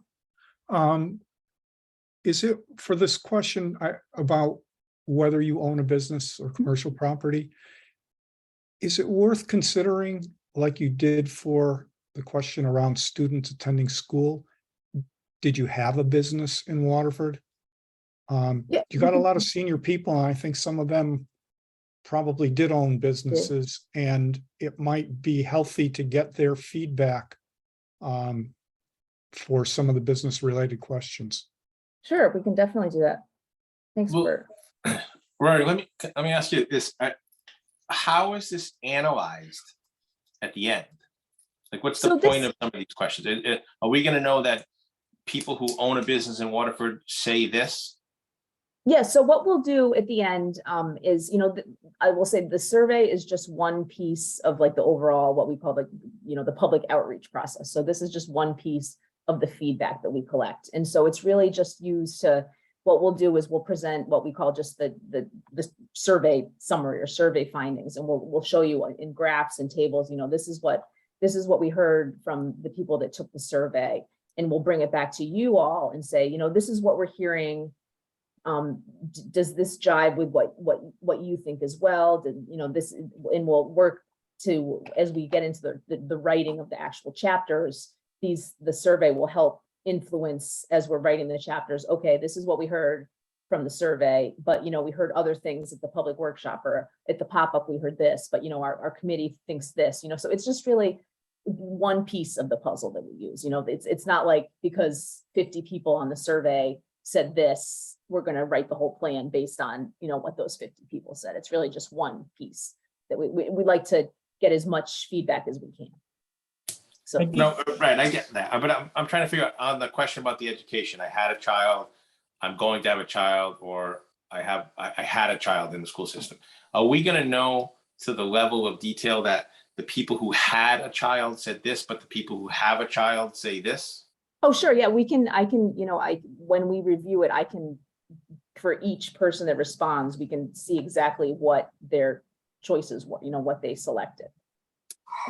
Is it for this question about whether you own a business or commercial property? Is it worth considering, like you did for the question around students attending school? Did you have a business in Waterford? Yeah. You got a lot of senior people, and I think some of them probably did own businesses, and it might be healthy to get their feedback for some of the business related questions. Sure, we can definitely do that. Thanks for. Rory, let me ask you this. How is this analyzed at the end? Like, what's the point of some of these questions? Are we going to know that people who own a business in Waterford say this? Yeah, so what we'll do at the end is, I will say the survey is just one piece of like the overall, what we call the public outreach process. So this is just one piece of the feedback that we collect. And so it's really just used to, what we'll do is we'll present what we call just the survey summary or survey findings. And we'll show you in graphs and tables, this is what we heard from the people that took the survey. And we'll bring it back to you all and say, this is what we're hearing. Does this jive with what you think as well? This, and we'll work to, as we get into the writing of the actual chapters, the survey will help influence as we're writing the chapters. Okay, this is what we heard from the survey, but we heard other things at the public workshop or at the pop-up, we heard this, but our committee thinks this, so it's just really one piece of the puzzle that we use. It's not like because 50 people on the survey said this, we're gonna write the whole plan based on, what those 50 people said. It's really just one piece that we like to get as much feedback as we can. So, No, right, I get that, but I'm trying to figure out on the question about the education. I had a child, I'm going to have a child, or I had a child in the school system. Are we gonna know to the level of detail that the people who had a child said this, but the people who have a child say this? oh, sure, yeah, when we review it, I can, for each person that responds, we can see exactly what their choices were, what they selected.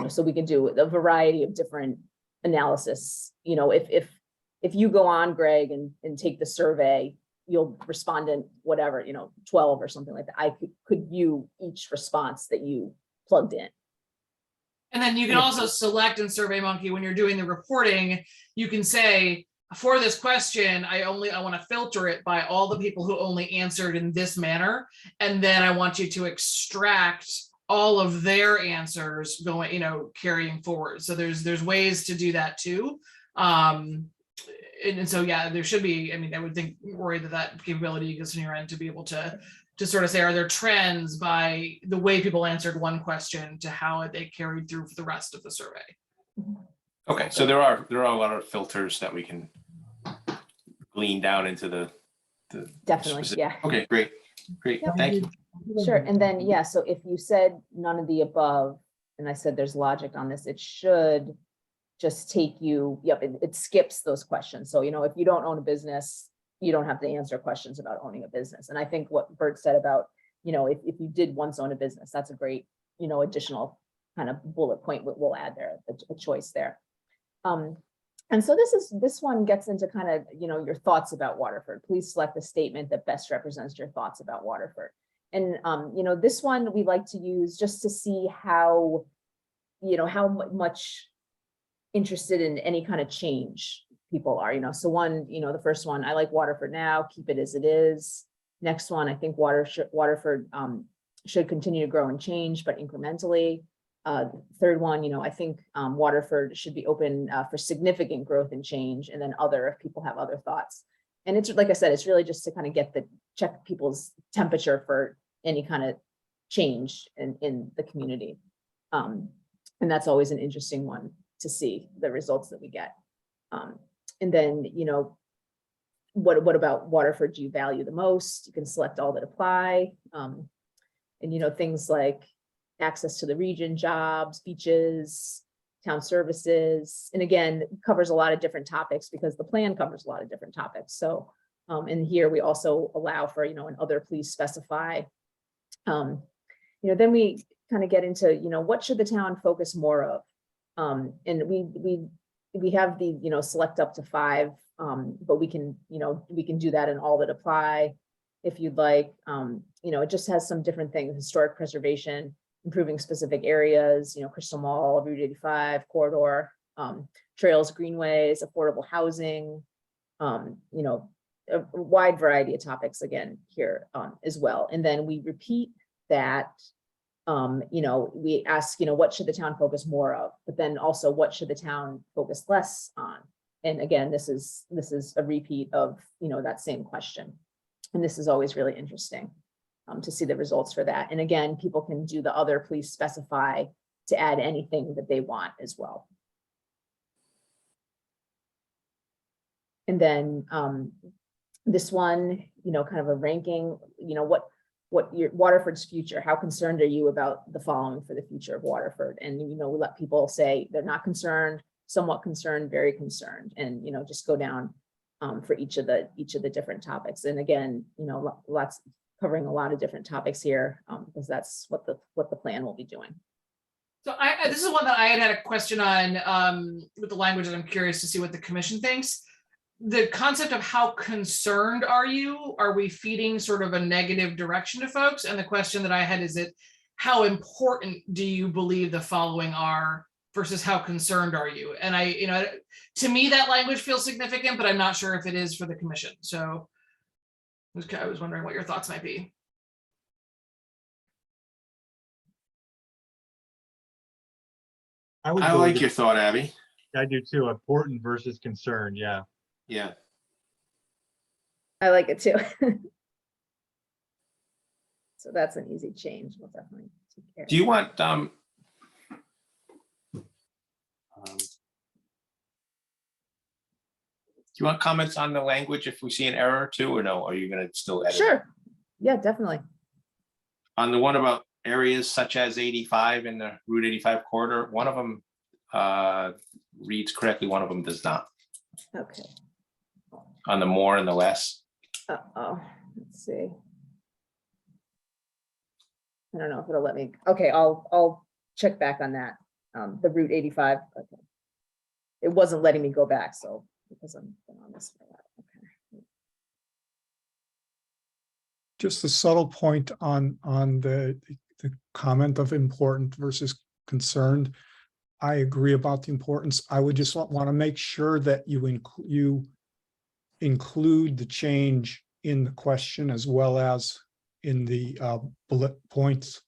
So we can do a variety of different analysis. If you go on, Greg, and take the survey, you'll respondent, whatever, 12 or something like that. I could view each response that you plugged in. And then you can also select in SurveyMonkey when you're doing the reporting, you can say, for this question, I want to filter it by all the people who only answered in this manner. And then I want you to extract all of their answers going, carrying forward. So there's ways to do that too. And so, yeah, there should be, I would think, Rory, that capability exists on your end to be able to sort of say, are there trends by the way people answered one question to how they carried through for the rest of the survey? Okay, so there are a lot of filters that we can glean down into the Definitely, specific. yeah. Okay, great, Yep. thank you. Sure, and then, yeah, so if you said none of the above, and I said there's logic on this, it should just take you, it skips those questions. So, if you don't own a business, you don't have to answer questions about owning a business. And I think what Bert said about, if you did once own a business, that's a great, additional kind of bullet point we'll add there, a choice there. And so this one gets into kind of, your thoughts about Waterford. Please select the statement that best represents your thoughts about Waterford. And, this one we like to use just to see how, how much interested in any kind of change people are, so one, the first one, I like Waterford now, keep it as it is. Next one, I think Waterford should continue to grow and change, but incrementally. Third one, I think Waterford should be open for significant growth and change, and then other, if people have other thoughts. And it's, like I said, it's really just to kind of check people's temperature for any kind of change in the community. And that's always an interesting one to see the results that we get. And then, what about Waterford do you value the most? You can select all that apply. And, things like access to the region, jobs, beaches, town services. And again, it covers a lot of different topics because the plan covers a lot of different topics. So, and here we also allow for, and other, please specify. Then we kind of get into, what should the town focus more of? And we have the, select up to 5, but we can do that in all that apply if you'd like. It just has some different things: historic preservation, improving specific areas, Crystal Mall, Route 85 corridor, trails, greenways, affordable housing, a wide variety of topics again here as well. And then we repeat that. We ask, what should the town focus more of, but then also what should the town focus less on? And again, this is a repeat of, that same question. And this is always really interesting to see the results for that. And again, people can do the other, please specify, to add anything that they want as well. And then this one, kind of a ranking, what your Waterford's future, how concerned are you about the following for the future of Waterford? And, we let people say they're not concerned, somewhat concerned, very concerned, and, just go down for each of the different topics. And again, covering a lot of different topics here because that's what the plan will be doing. So this is one that I had a question on with the language, and I'm curious to see what the commission thinks. The concept of how concerned are you? Are we feeding sort of a negative direction to folks? And the question that I had is how important do you believe the following are versus how concerned are you? And to me, that language feels significant, but I'm not sure if it is for the commission. So I was wondering what your thoughts might be. I like your thought, Abby. I do too. Important versus concerned. Yeah. Yeah. I like it too. So that's an easy change. We'll definitely take care Do you want, do you want comments on the language if we see an error too, or no? Are you gonna still edit? Sure. Yeah, definitely. On the one about areas such as 85 in the Route 85 corridor, one of them reads correctly, one of them does not. Okay. On the more and the less. Uh-oh, let's see. I don't know if it'll let me. Okay, I'll check back on that. The Route 85. Okay. It wasn't letting me go back, so because I'm on this for a while. Okay. Just a subtle point on the comment of important versus concerned. I agree about the importance. I would just want to make sure that you include the change in the question as well as in the bullet points.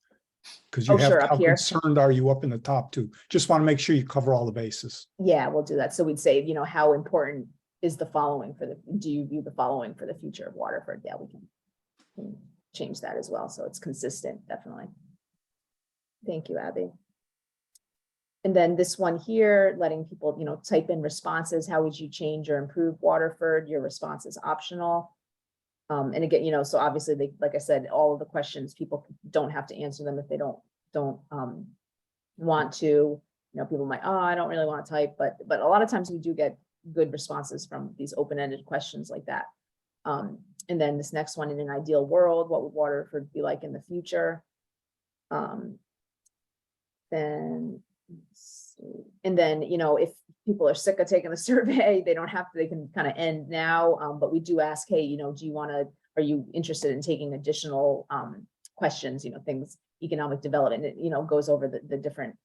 Because you Oh, have sure, how up here. concerned are you up in the top two? Just want to make sure you cover all the bases. Yeah, we'll do that. So we'd say, you know, how important is the following for the, do you view the following for the future of Waterford? Yeah, we can change that as well. So it's consistent, definitely. Thank you, Abby. And then this one here, letting people, you know, type in responses. How would you change or improve Waterford? Your response is optional. And again, you know, so obviously they, like I said, all of the questions, people don't have to answer them if they don't want to. You know, people might, oh, I don't really want to type, but a lot of times we do get good responses from these open-ended questions like that. And then this next one, in an ideal world, what would Waterford be like in the future? Then, and then, you know, if people are sick of taking the survey, they don't have to, they can kind of end now. But we do ask, hey, you know, do you want to, are you interested in taking additional questions, you know, things, economic development, it, you know, goes over the different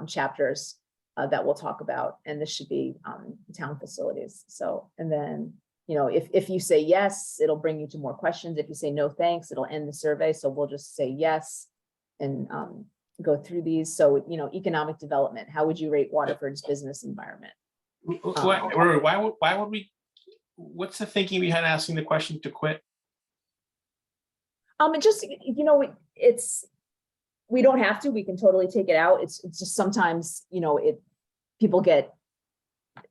chapters that we'll talk about. And this should be town facilities. So, and then, you know, if you say yes, it'll bring you to more questions. If you say no, thanks, it'll end the survey. So we'll just say yes and go through these. So, you know, economic development, how would you rate Waterford's business environment? Why would we, what's the thinking behind asking the question to quit? It just, you know, it's, we don't have to, we can totally take it out. It's just sometimes, you know, people get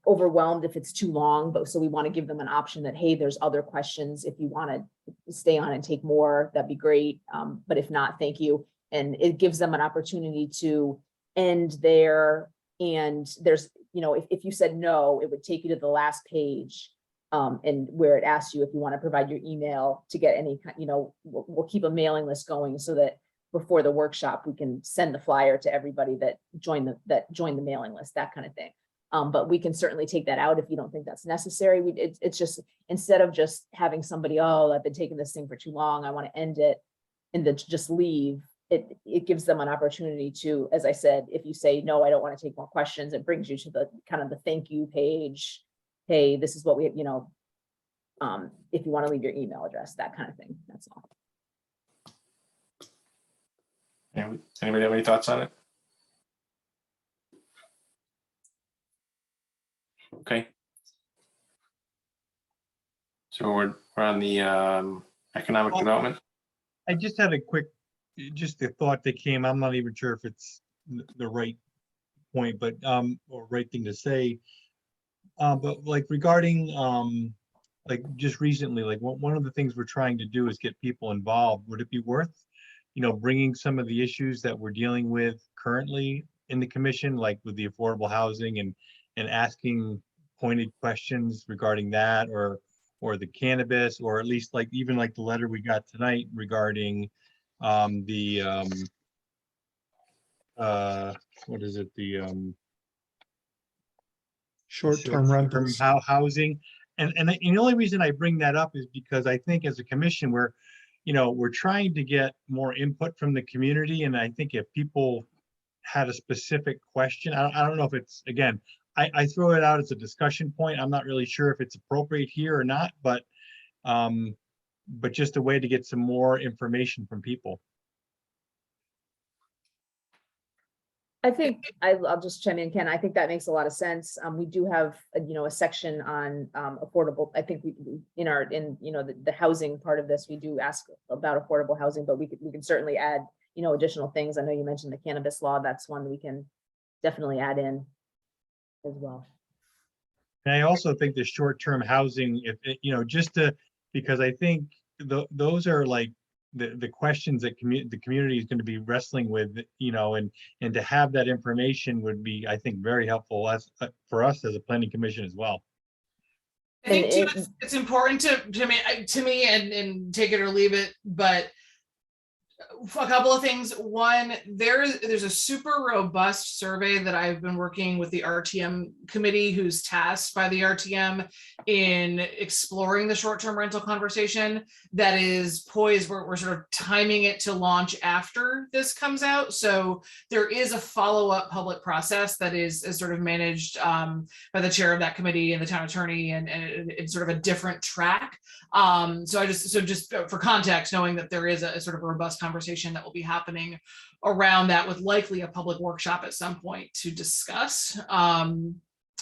overwhelmed if it's too long, but so we want to give them an option that, hey, there's other questions. If you want to stay on and take more, that'd be great. But if not, thank you. And it gives them an opportunity to end there. And there's, you know, if you said no, it would take you to the last page and where it asks you if you want to provide your email to get any, you know, we'll keep a mailing list going so that before the workshop, we can send the flyer to everybody that joined the mailing list, that kind of thing. But we can certainly take that out if you don't think that's necessary. It's just, instead of just having somebody, oh, I've been taking this thing for too long, I want to end it, and then just leave. It gives them an opportunity to, as I said, if you say, no, I don't want to take more questions, it brings you to the kind of the thank you page. Hey, this is what we, you know, if you want to leave your email address, that kind of thing. That's all. Anybody have any thoughts on it? Okay. So we're on the economic development. I just had a quick, just a thought that came, I'm not even sure if it's the right point, but, or right thing to say. But like regarding, like just recently, like one of the things we're trying to do is get people involved. Would it be worth, you know, bringing some of the issues that we're dealing with currently in the commission, like with the affordable housing and asking pointed questions regarding that, or the cannabis, or at least like even like the letter we got tonight regarding the what is it, the Short-term rentals. Housing. And the only reason I bring that up is because I think as a commission, we're trying to get more input from the community. And I think if people had a specific question, I don't know if it's, again, I throw it out as a discussion point. I'm not really sure if it's appropriate here or not, but just a way to get some more information from people. I think I'll just chime in, Ken. I think that makes a lot of sense. We do have, a section on affordable. I think we in the housing part of this, we do ask about affordable housing, but we can certainly add, additional things. I know you mentioned the cannabis law. That's one we can definitely add in as well. And I also think the short-term housing, if, just to, because I think those are like the questions that the community is going to be wrestling with, and to have that information would be, I think, very helpful for us as a planning commission as well. I think too, it's important to me and take it or leave it, but a couple of things. One, there's a super robust survey that I've been working with the RTM committee, who's tasked by the RTM in exploring the short-term rental conversation, that is poised. We're sort of timing it to launch after this comes out. So there is a follow-up public process that is sort of managed by the chair of that committee and the town attorney, and it's sort of a different track. So just for context, knowing that there is a sort of robust conversation that will be happening around that, with likely a public workshop at some point to discuss,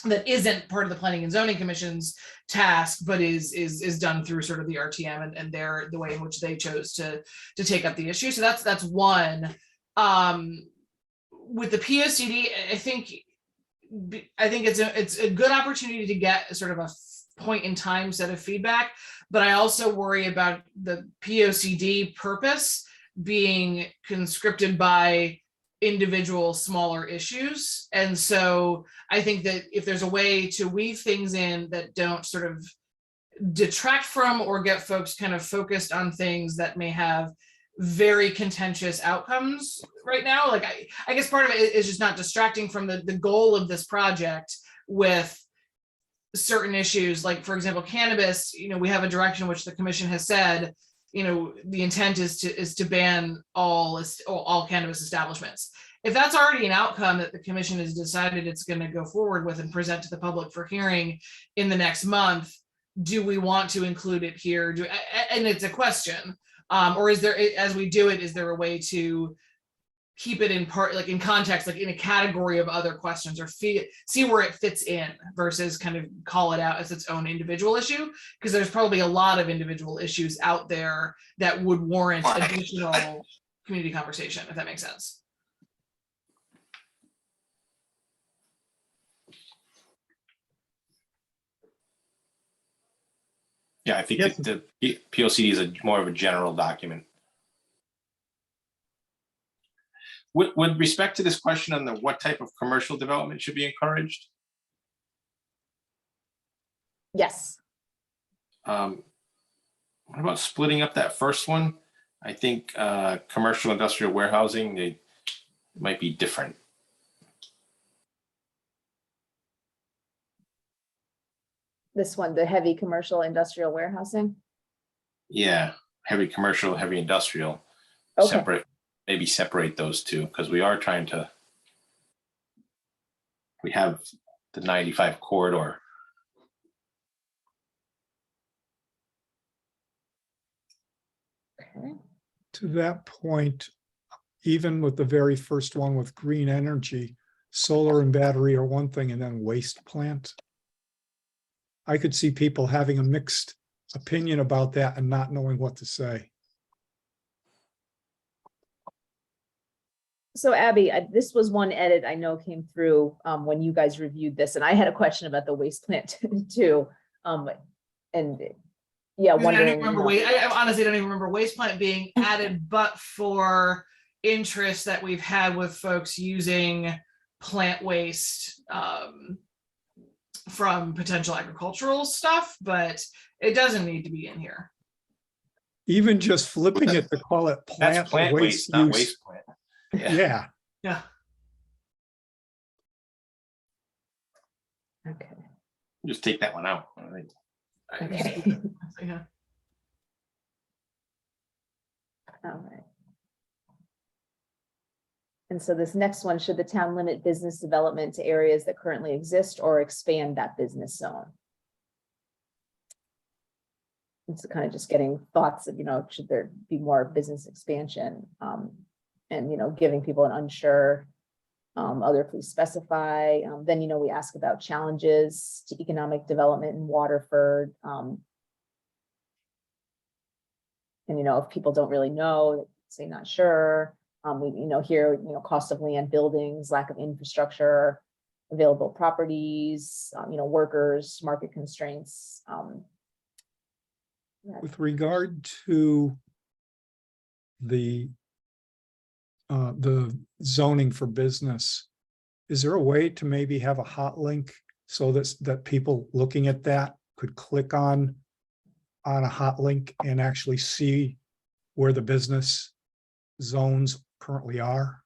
that isn't part of the Planning and Zoning Commission's task, but is done through sort of the RTM and the way in which they chose to take up the issue. So that's one. With the POCD, I think it's a good opportunity to get sort of a point in time set of feedback, but I also worry about the POCD purpose being conscripted by individual smaller issues. And so I think that if there's a way to weave things in that don't sort of detract from or get folks kind of focused on things that may have very contentious outcomes right now, like I guess part of it is just not distracting from the goal of this project with certain issues, like for example, cannabis. We have a direction which the commission has said, the intent is to ban all cannabis establishments. If that's already an outcome that the commission has decided it's going to go forward with and present to the public for hearing in the next month, do we want to include it here? And it's a question, or is there, as we do it, is there a way to keep it in part, like in context, like in a category of other questions, or see where it fits in versus kind of call it out as its own individual issue? Because there's probably a lot of individual issues out there that would warrant additional community conversation, if that makes sense. Yeah, I think the POCD is more of a general document. With respect to this question on what type of commercial development should be encouraged? Yes. What about splitting up that first one? I think commercial industrial warehousing, they might be different. This one, the heavy commercial industrial warehousing. Yeah, heavy commercial, heavy industrial. Okay. Maybe separate those two, because we are trying to, we have the 95 corridor. Okay. To that point, even with the very first one with green energy, solar and battery are one thing, and then waste plant. I could see people having a mixed opinion about that and not knowing what to say. So Abby, this was one edit I know came through when you guys reviewed this, and I had a question about the waste plant too. And yeah, wondering. I honestly don't even remember waste plant being added, but for interest that we've had with folks using plant waste from potential agricultural stuff, but it doesn't need to be in here. Even just flipping it to call it plant waste, not waste plant. Yeah. Yeah. Okay. Just take that one out. I think. Okay. Yeah. All right. And so this next one, should the town limit business development to areas that currently exist or expand that business zone? It's kind of just getting thoughts of, should there be more business expansion? And, giving people an unsure Other, please specify. Then, we ask about challenges to economic development in Waterford. And, if people don't really know, say not sure. We, here, cost of land, buildings, lack of infrastructure, available properties, workers, market constraints. With regard to the zoning for business, is there a way to maybe have a hot link so that people looking at that could click on a hot link and actually see where the business zones currently are?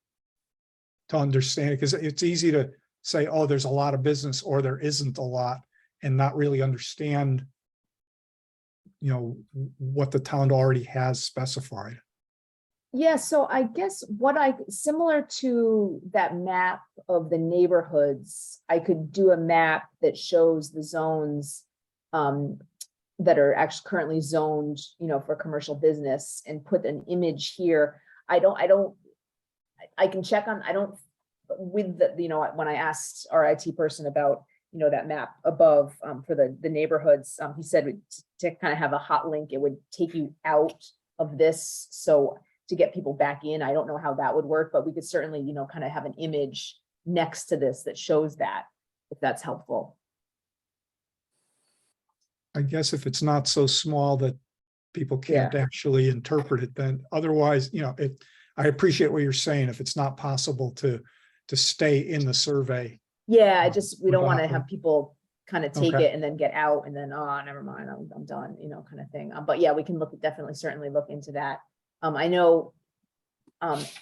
To understand, because it's easy to say, oh, there's a lot of business, or there isn't a lot, and not really understand, what the town already has specified. Yeah, so I guess similar to that map of the neighborhoods, I could do a map that shows the zones that are actually currently zoned, for commercial business, and put an image here. I can check on, with the, when I asked our IT person about, that map above for the neighborhoods, he said to kind of have a hot link, it would take you out of this. So to get people back in, I don't know how that would work, but we could certainly, kind of have an image next to this that shows that, if that's helpful. I guess if it's not so small that people can't actually interpret it, then otherwise, I appreciate what you're saying. If it's not possible to stay in the survey. Yeah, we don't want to have people kind of take Okay. it and then get out and then, oh, never mind, I'm done, kind of thing. But yeah, we can certainly look into that. I know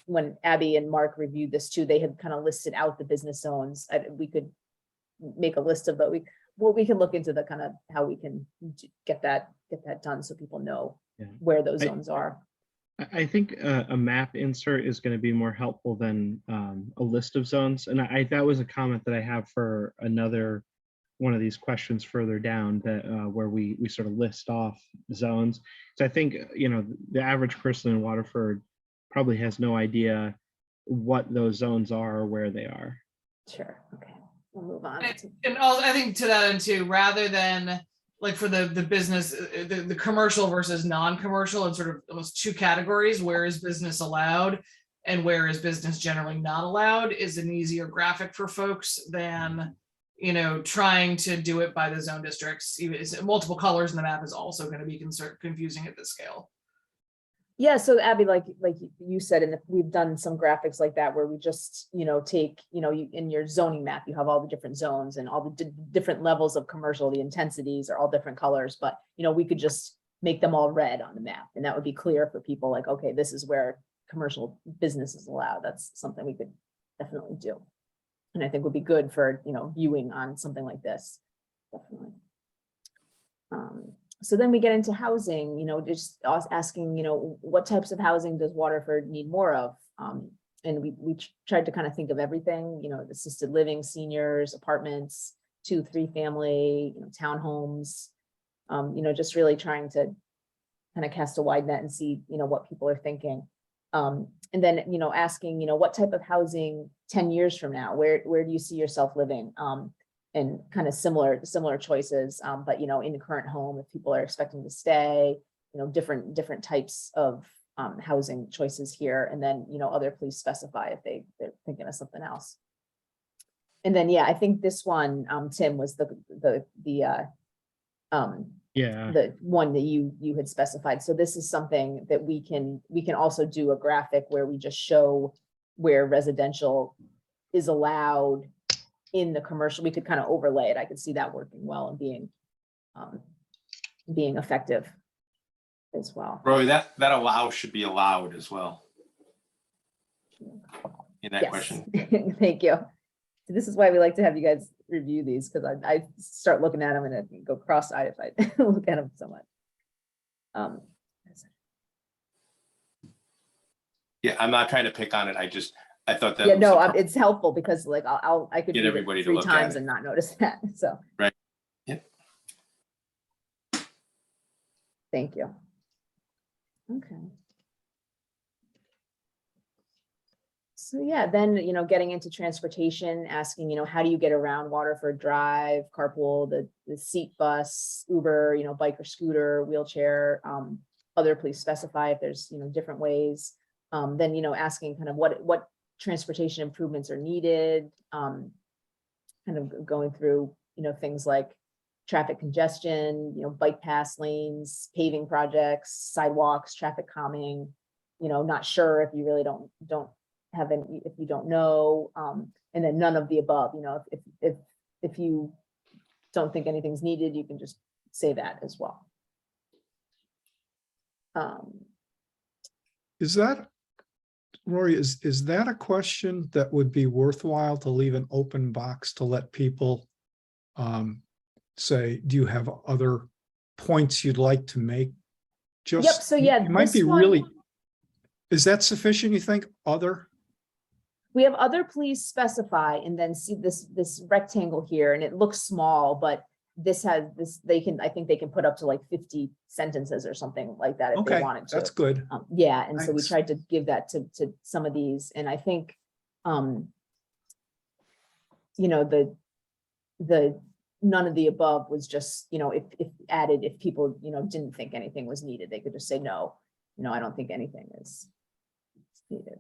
when Abby and Mark reviewed this too, they had kind of listed out the business zones. We could make a list of, but we can look into the kind of how we can get that done so people know where those zones are. I think a map insert is going to be more helpful than a list of zones. And that was a comment that I have for another one of these questions further down, that where we sort of list off zones. So I think, the average person in Waterford probably has no idea what those zones are or where they are. Sure. Okay. We'll move on. And also, I think to that end too, rather than like for the business, the commercial versus non-commercial, and sort of those two categories, where is business allowed and where is business generally not allowed, is an easier graphic for folks than, trying to do it by the zone districts. Multiple colors in the map is also going to be confusing at this scale. Yeah, so Abby, like you said, and we've done some graphics like that where we just, take, in your zoning map, you have all the different zones and all the different levels of commercial, the intensities are all different colors, but, we could just make them all red on the map, and that would be clear for people, like, okay, this is where commercial business is allowed. That's something we could definitely do. And I think would be good for, viewing on something like this, definitely. So then we get into housing, just asking, what types of housing does Waterford need more of? And we tried to kind of think of everything, assisted living, seniors, apartments, 2-3 family, townhomes, just really trying to kind of cast a wide net and see, what people are thinking. And then, asking, what type of housing 10 years from now, where do you see yourself living? And kind of similar choices, but in the current home, if people are expecting to stay, different types of housing choices here, and then other, please specify if they're thinking of something else. And then I think this one, Tim, was the one that you had specified. So this is something that we can also do a graphic where we just show where residential is allowed in the commercial. We could kind of overlay it. I could see that working well and being effective as well. Roy, that allow should be allowed as well. In that question. Thank you. This is why we like to have you guys review these, because I start looking at them and I go cross-eyed if I look at them so much. Yeah, I'm not trying to pick on it. I thought that. Yeah, no, it's helpful because like I could Get read everybody it to 3 look at times it. and not notice that. So. Right. Yep. Thank you. Okay. So yeah, then, getting into transportation, asking, how do you get around Waterford Drive, carpool, the seat bus, Uber, bike or scooter, wheelchair, other, please specify if there's, different ways. Then, asking kind of what transportation improvements are needed, kind of going through, things like traffic congestion, bike pass lanes, paving projects, sidewalks, traffic calming, not sure if you really don't have any, if you don't know, and then none of the above, if you don't think anything's needed, you can just say that as well. Is that, Rory, is that a question that would be worthwhile to leave an open box to let people say, do you have other points you'd like to make? Yep, Just, so yeah, it might this be one- really, is that sufficient, you think, other? We have other, please specify, and then see this rectangle here, and it looks small, but this has this, I think they can put up to like 50 sentences or something like that if they Okay, wanted to. that's good. Yeah, and so we Thanks. tried to give that to some of these, and I think, the none of the above was just, if added, if people, didn't think anything was needed, they could just say, no, I don't think anything is needed.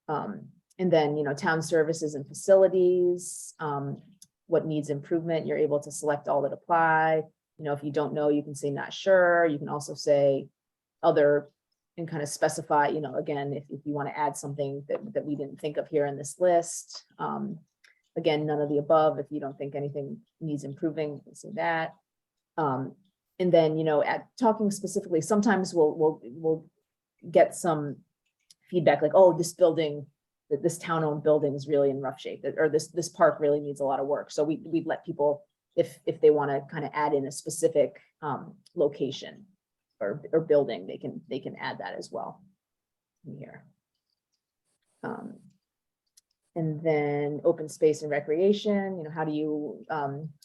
And then, town services and facilities, what needs improvement, you're able to select all that apply. If you don't know, you can say not sure. You can also say other and kind of specify, again, if you want to add something that we didn't think of here in this list. Again, none of the above. If you don't think anything needs improving, you can say that. And then, at talking specifically, sometimes we'll get some feedback like, oh, this building, that this town-owned building is really in rough shape, or this park really needs a lot of work. So we'd let people, if they want to kind of add in a specific location or building, they can add that as well in here. And then open space and recreation, how do you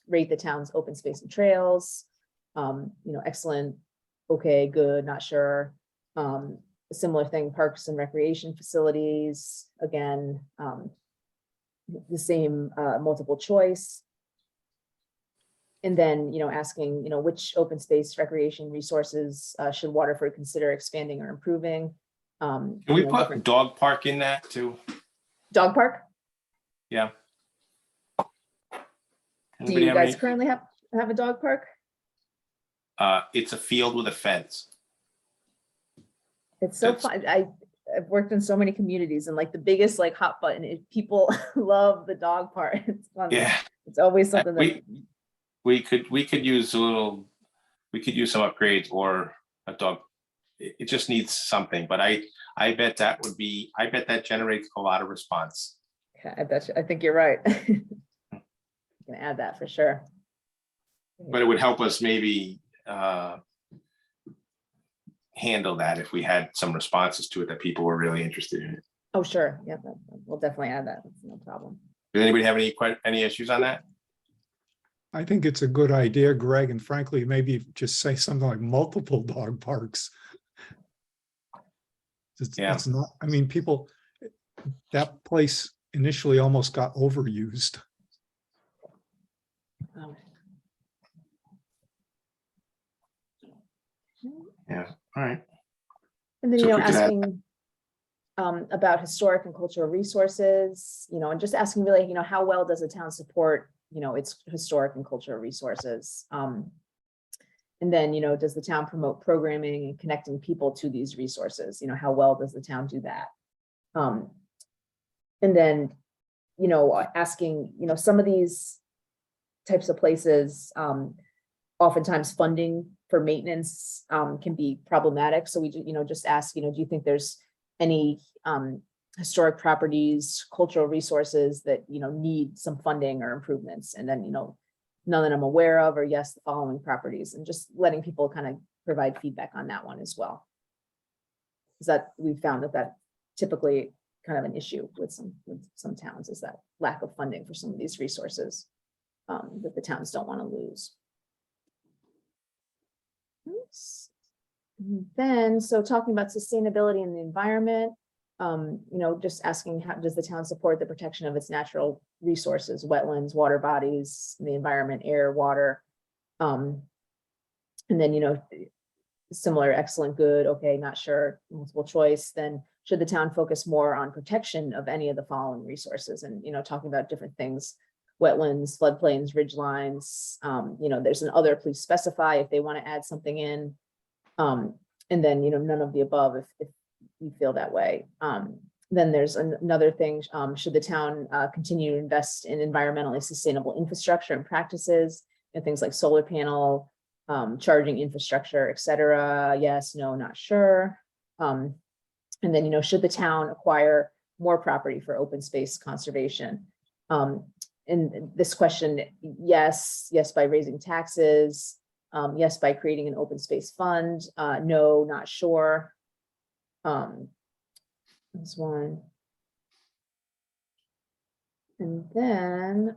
rate the town's open space and trails? Excellent, okay, good, not sure. A similar thing, parks and recreation facilities, again, the same multiple choice. And then, asking, which open space recreation resources should Waterford consider expanding or improving? Can we put different- dog park in that too? Dog park? Yeah. Do Anybody you have guys any? currently have a dog park? It's a field with a fence. It's so That's- fun. I've worked in so many communities, and like the biggest like hot button is people love the dog park. It's fun. Yeah. It's always something that We could use some upgrades or a dog. It just needs something, but I bet that generates a lot of response. Okay, I bet you, I think you're right. You can add that for sure. But it would help us maybe handle that if we had some responses to it that people were really interested in it. Oh, sure. Yeah, we'll definitely add that. That's no problem. Does anybody have any issues on that? I think it's a good idea, Greg, and frankly, maybe just say something like multiple dog parks. Yeah. It's not, I mean, people, that place initially almost got overused. Oh. Yeah, all right. And then, So if we could add- asking about historic and cultural resources, and just asking really, how well does the town support, its historic and cultural resources? And then, does the town promote programming and connecting people to these resources? How well does the town do that? And then, asking, some of these types of places, oftentimes funding for maintenance can be problematic. So we, just ask, do you think there's any historic properties, cultural resources that, need some funding or improvements? And then, none that I'm aware of, or yes, the following properties, and just letting people kind of provide feedback on that one as well. Is that we found that typically kind of an issue with some towns, is that lack of funding for some of these resources that the towns don't want to lose. Oops. And then, so talking about sustainability and the environment, Just asking, how does the town support the protection of its natural resources, wetlands, water bodies, the environment, air, water? And then, similar, excellent, good, okay, not sure, multiple choice. Then should the town focus more on protection of any of the following resources? And, talking about different things, wetlands, floodplains, ridge lines, there's an other, please specify if they want to add something in. And then, none of the above if you feel that way. Then there's another thing, should the town continue to invest in environmentally sustainable infrastructure and practices, things like solar panel, charging infrastructure, et cetera? Yes, no, not sure. And then, should the town acquire more property for open space conservation? And this question, yes, by raising taxes, yes, by creating an open space fund, no, not sure. This one. And then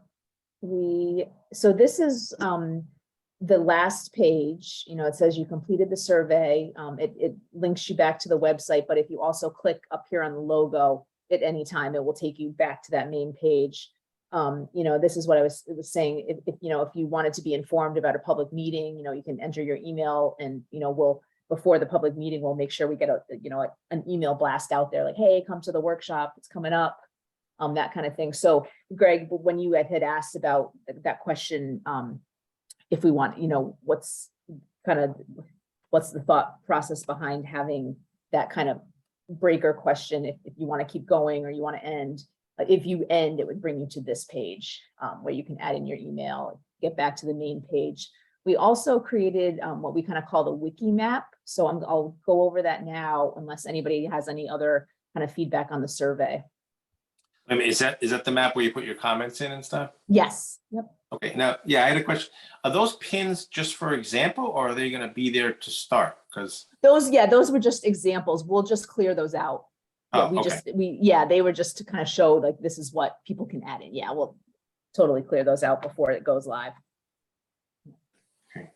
so this is the last page, it says you completed the survey. It links you back to the website, but if you also click up here on the logo at any time, it will take you back to that main page. This is what I was saying. If you wanted to be informed about a public meeting, you can enter your email, and before the public meeting, we'll make sure we get an email blast out there like, hey, come to the workshop, it's coming up, that kind of thing. So Greg, when you had asked about that question, if we want, what's the thought process behind having that kind of breaker question, if you want to keep going or you want to end. If you end, it would bring you to this page where you can add in your email, get back to the main page. We also created what we kind of call the wiki map. So I'll go over that now, unless anybody has any other kind of feedback on the survey. I mean, is that the map where you put your comments in and stuff? Yes. Yep. Okay, now, yeah, I had a question. Are those pins just for example, or are they going to be there to start? Because those were just examples. We'll just clear those out. They were just to kind of show like this is what people can add in. Yeah, we'll totally clear those out before it goes live. Okay.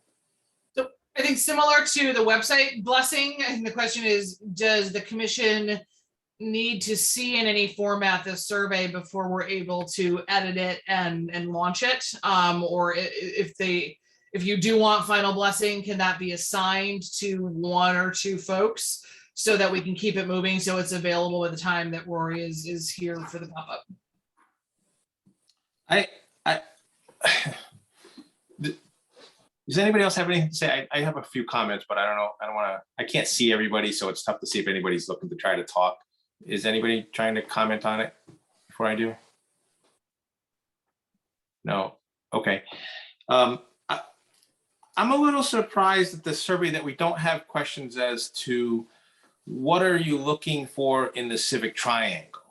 So I think similar to the website blessing, I think the question is, does the commission need to see in any format the survey before we're able to edit it and launch it? Or if you do want final blessing, can that be assigned to one or two folks so that we can keep it moving so it's available at the time that Rory is here for the pop-up? Does anybody else have anything to say? I have a few comments, but I don't know. I can't see everybody, so it's tough to see if anybody's looking to try to talk. Is anybody trying to comment on it before I do? No. Okay. I'm a little surprised at the survey that we don't have questions as to what are you looking for in the civic triangle?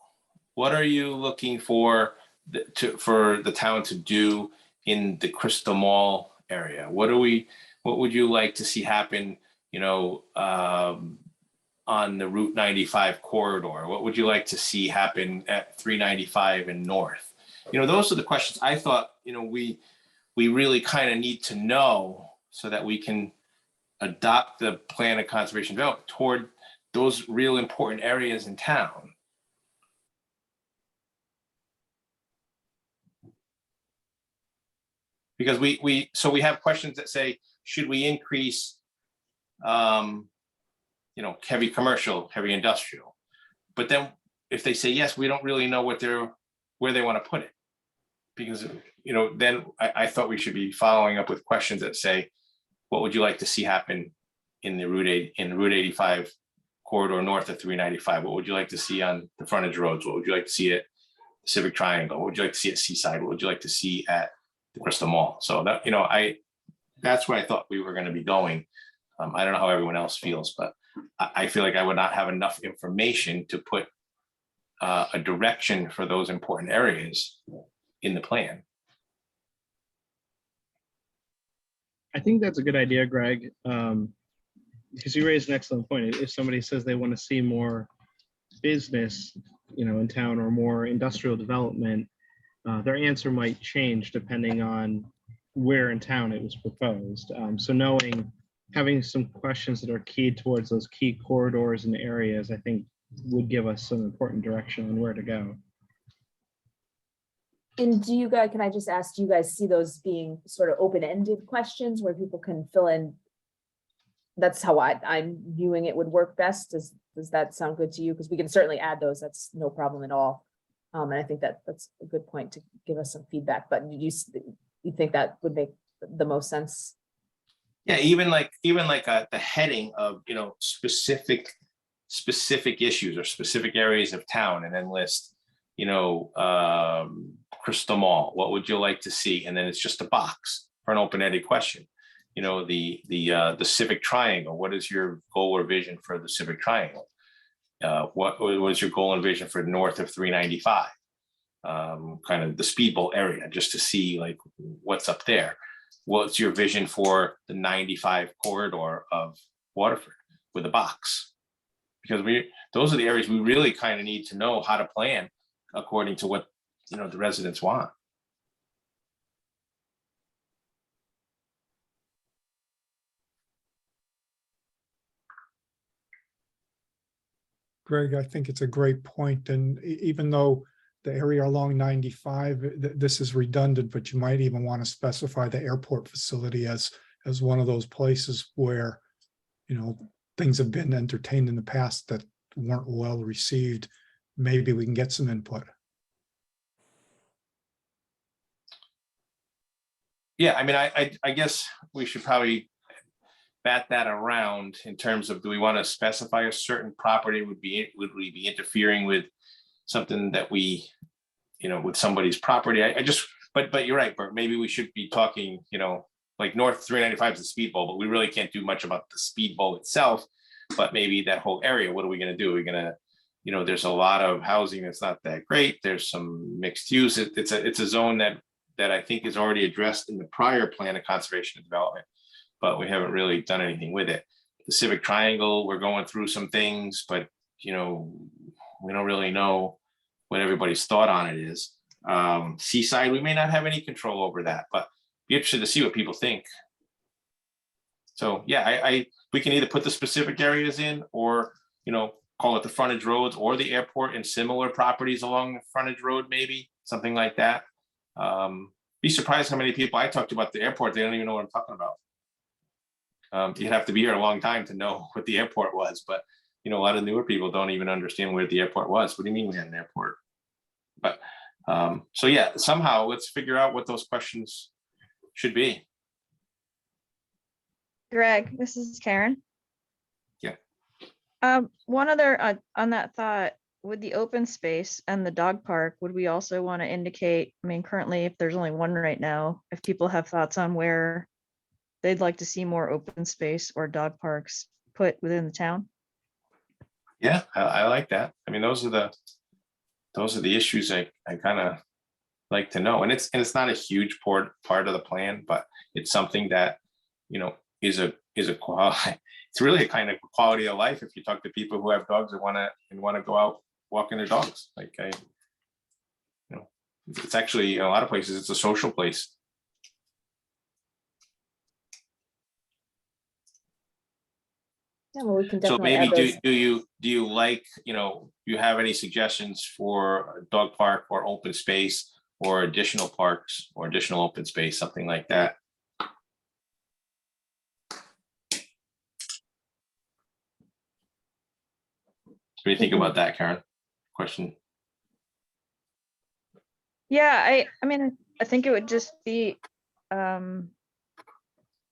What are you looking for the town to do in the Crystal Mall area? What would you like to see happen, on the Route 95 corridor? What would you like to see happen at 395 and North? Those are the questions I thought, we really kind of need to know so that we can adopt the plan of conservation development toward those real important areas in town. Because we have questions that say, should we increase, heavy commercial, heavy industrial? But then if they say yes, we don't really know where they want to put it. Because, then I thought we should be following up with questions that say, what would you like to see happen in the Route 85 corridor north of 395? What would you like to see on the frontage roads? What would you like to see at the Civic Triangle? What would you like to see at Seaside? What would you like to see at the Crystal Mall? So that, that's where I thought we were going to be going. I don't know how everyone else feels, but I feel like I would not have enough information to put a direction for those important areas in the plan. I think that's a good idea, Greg, because you raised an excellent point. If somebody says they want to see more business, in town or more industrial development, their answer might change depending on where in town it was proposed. So having some questions that are keyed towards those key corridors and areas, I think would give us some important direction on where to go. And do you guys, can I just ask, do you guys see those being sort of open-ended questions where people can fill in? That's how I'm viewing it would work best. Does that sound good to you? Because we can certainly add those. That's no problem at all. And I think that's a good point to give us some feedback, but you think that would make the most sense? Yeah, even like the heading of, you know, specific issues or specific areas of town, and then list, you know, Crystal Mall, what would you like to see? And then it's just a box for an open-ended question. You know, the civic triangle, what is your goal or vision for the civic triangle? What was your goal and vision for north of 395? Kind of the speedboat area, just to see like what's up there. What's your vision for the 95 corridor of Waterford with a box? Because those are the areas we really kind of need to know how to plan according to what, you know, the residents want. Greg, I think it's a great point, and even though the area along 95, this is redundant, but you might even want to specify the airport facility as one of those places where, you know, things have been entertained in the past that weren't well received. Maybe we can get some input. Yeah, I mean, I guess we should probably bat that around in terms of, do we want to specify a certain property? Would we be interfering with something that we, you know, with somebody's property? But you're right, Bert, maybe we should be talking, you know, like North 395 is the speedboat, but we really can't do much about the speedboat itself. But maybe that whole area, what are we going to do? We're going to, you know, there's a lot of housing that's not that great. There's some mixed use. It's a zone that I think is already addressed in the prior plan of conservation and development, but we haven't really done anything with it. The civic triangle, we're going through some things, but, you know, we don't really know what everybody's thought on it is. Seaside, we may not have any control over that, but be interested to see what people think. So yeah, we can either put the specific areas in, or, you know, call it the frontage roads or the airport and similar properties along the frontage road, maybe something like that. Be surprised how many people I talked about the airport, they don't even know what I'm talking about. You'd have to be here a long time to know what the airport was, but, you know, a lot of newer people don't even understand where the airport was. What do you mean we had an airport? But so yeah, somehow let's figure out what those questions should be. Greg, this is Karen. Yeah. One other on that thought, with the open space and the dog park, would we also want to indicate, I mean, currently, if there's only one right now, if people have thoughts on where they'd like to see more open space or dog parks put within the town? Yeah, I like that. I mean, those are the issues I kind of like to know. And it's not a huge part of the plan, but it's something that, you know, is a quality. It's really a kind of quality of life if you talk to people who have dogs that want to go out walking their dogs. Like, you know, it's actually, in a lot of places, it's a social place. Yeah, well, we can So definitely maybe add those. do you like, you know, do you have any suggestions for a dog park or open space or additional parks or additional open space, something like that? What do you think about that, Karen? Question. Yeah, I mean, I think it would just be a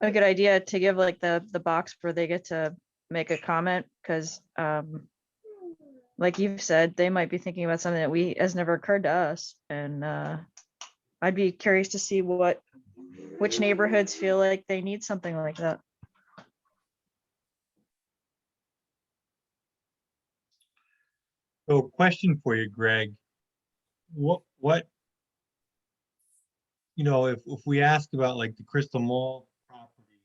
good idea to give like the box where they get to make a comment, because like you've said, they might be thinking about something that has never occurred to us. And I'd be curious to see which neighborhoods feel like they need something like that. So question for you, Greg. What, you know, if we ask about like the Crystal Mall property,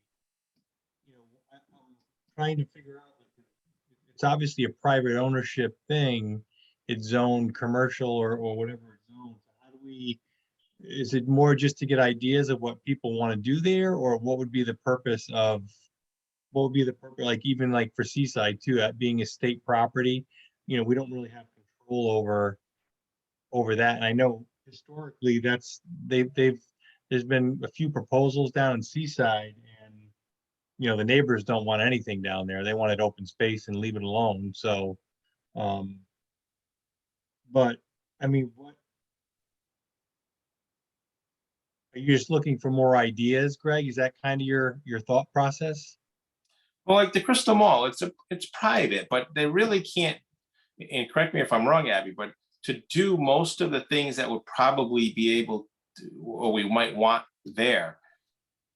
you know, I'm trying to figure out, like, it's obviously a private ownership thing. It's zoned commercial or whatever it's zoned. How do we, is it more just to get ideas of what people want to do there, or what would be the purpose, like even like for Seaside too, that being a state property? we don't really have control over that. And I know historically there's been a few proposals down in Seaside, and the neighbors don't want anything down there. They wanted open space and leave it alone. So, but I mean, what are you just looking for more ideas, Greg? Is that kind of your thought process? Well, like the Crystal Mall, it's private, but they really can't, and correct me if I'm wrong, Abby, but to do most of the things that would probably be able to, or we might want there,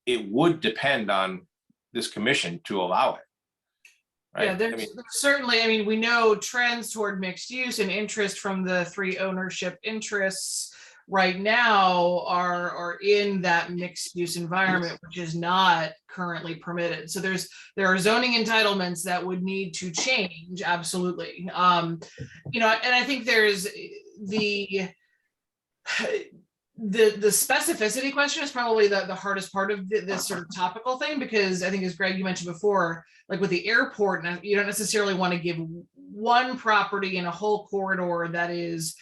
it would depend on this commission to allow it. Right? Yeah, there's certainly, I mean, we know trends toward mixed use and interest from the 3 ownership interests right now are in that mixed use environment, which is not currently permitted. So there are zoning entitlements that would need to change, absolutely. And I think there's the specificity question is probably the hardest part of this sort of topical thing, because I think, as Greg, you mentioned before, like with the airport, you don't necessarily want to give one property in a whole corridor that is,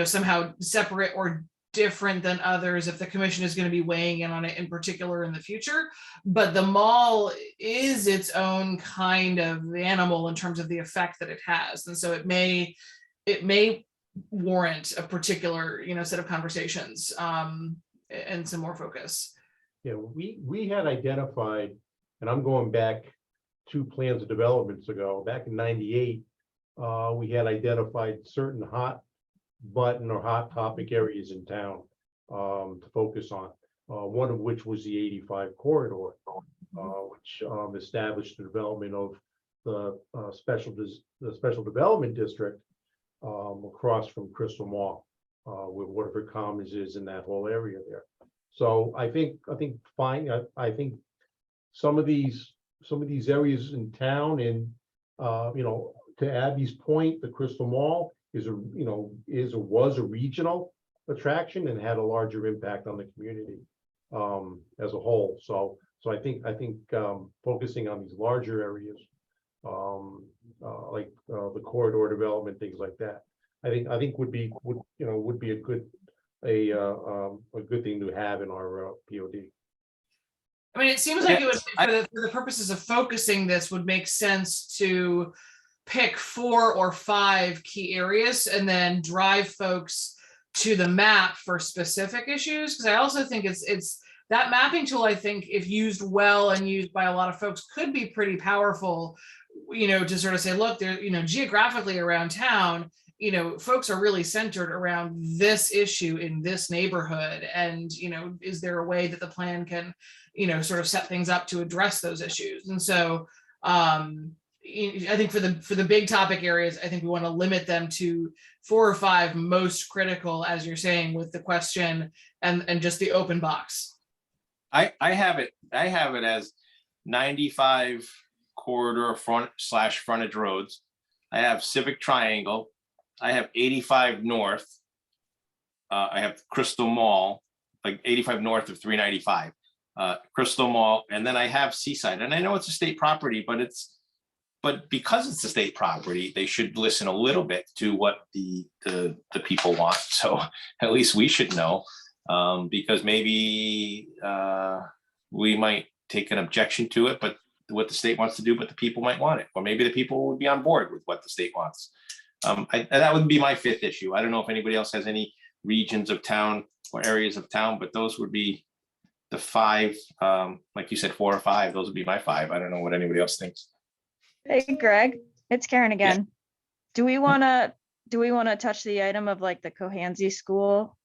somehow separate or different than others if the commission is going to be weighing in on it in particular in the future. But the mall is its own kind of animal in terms of the effect that it has. And so it may warrant a particular, set of conversations and some more focus. Yeah, we had identified, and I'm going back 2 plans of developments ago, back in '98, we had identified certain hot button or hot topic areas in town to focus on. One of which was the 85 corridor, which established the development of the special development district across from Crystal Mall, where Waterford Commons is in that whole area there. So I think some of these areas in town, and to Abby's point, the Crystal Mall was a regional attraction and had a larger impact on the community as a whole. So I think focusing on these larger areas, like the corridor development, things like that, I think would be a good thing to have in our POD. I mean, it seems like it would, for the purposes of focusing this, would make sense to pick 4 or 5 key areas and then drive folks to the map for specific issues. Because I also think it's that mapping tool, I think, if used well and used by a lot of folks, could be pretty powerful, to sort of say, look, there, geographically around town, folks are really centered around this issue in this neighborhood. And, is there a way that the plan can, sort of set things up to address those issues? And so I think for the big topic areas, I think we want to limit them to 4 or 5 most critical, as you're saying, with the question and just the open box. I have it as 95 corridor frontage roads. I have Civic Triangle. I have 85 North. I have Crystal Mall, like 85 north of 395, Crystal Mall, and then I have Seaside. And I know it's a state property, but because it's a state property, they should listen a little bit to what the people want. So at least we should know, because maybe we might take an objection to it, but what the state wants to do, but the people might want it, or maybe the people would be on board with what the state wants. That would be my 5th issue. I don't know if anybody else has any regions of town or areas of town, but those would be the 5. Like you said, 4 or 5. Those would be my 5. I don't know what anybody else thinks. Hey, Greg, it's Karen again. Do we want to touch the item of like the Cohansey School?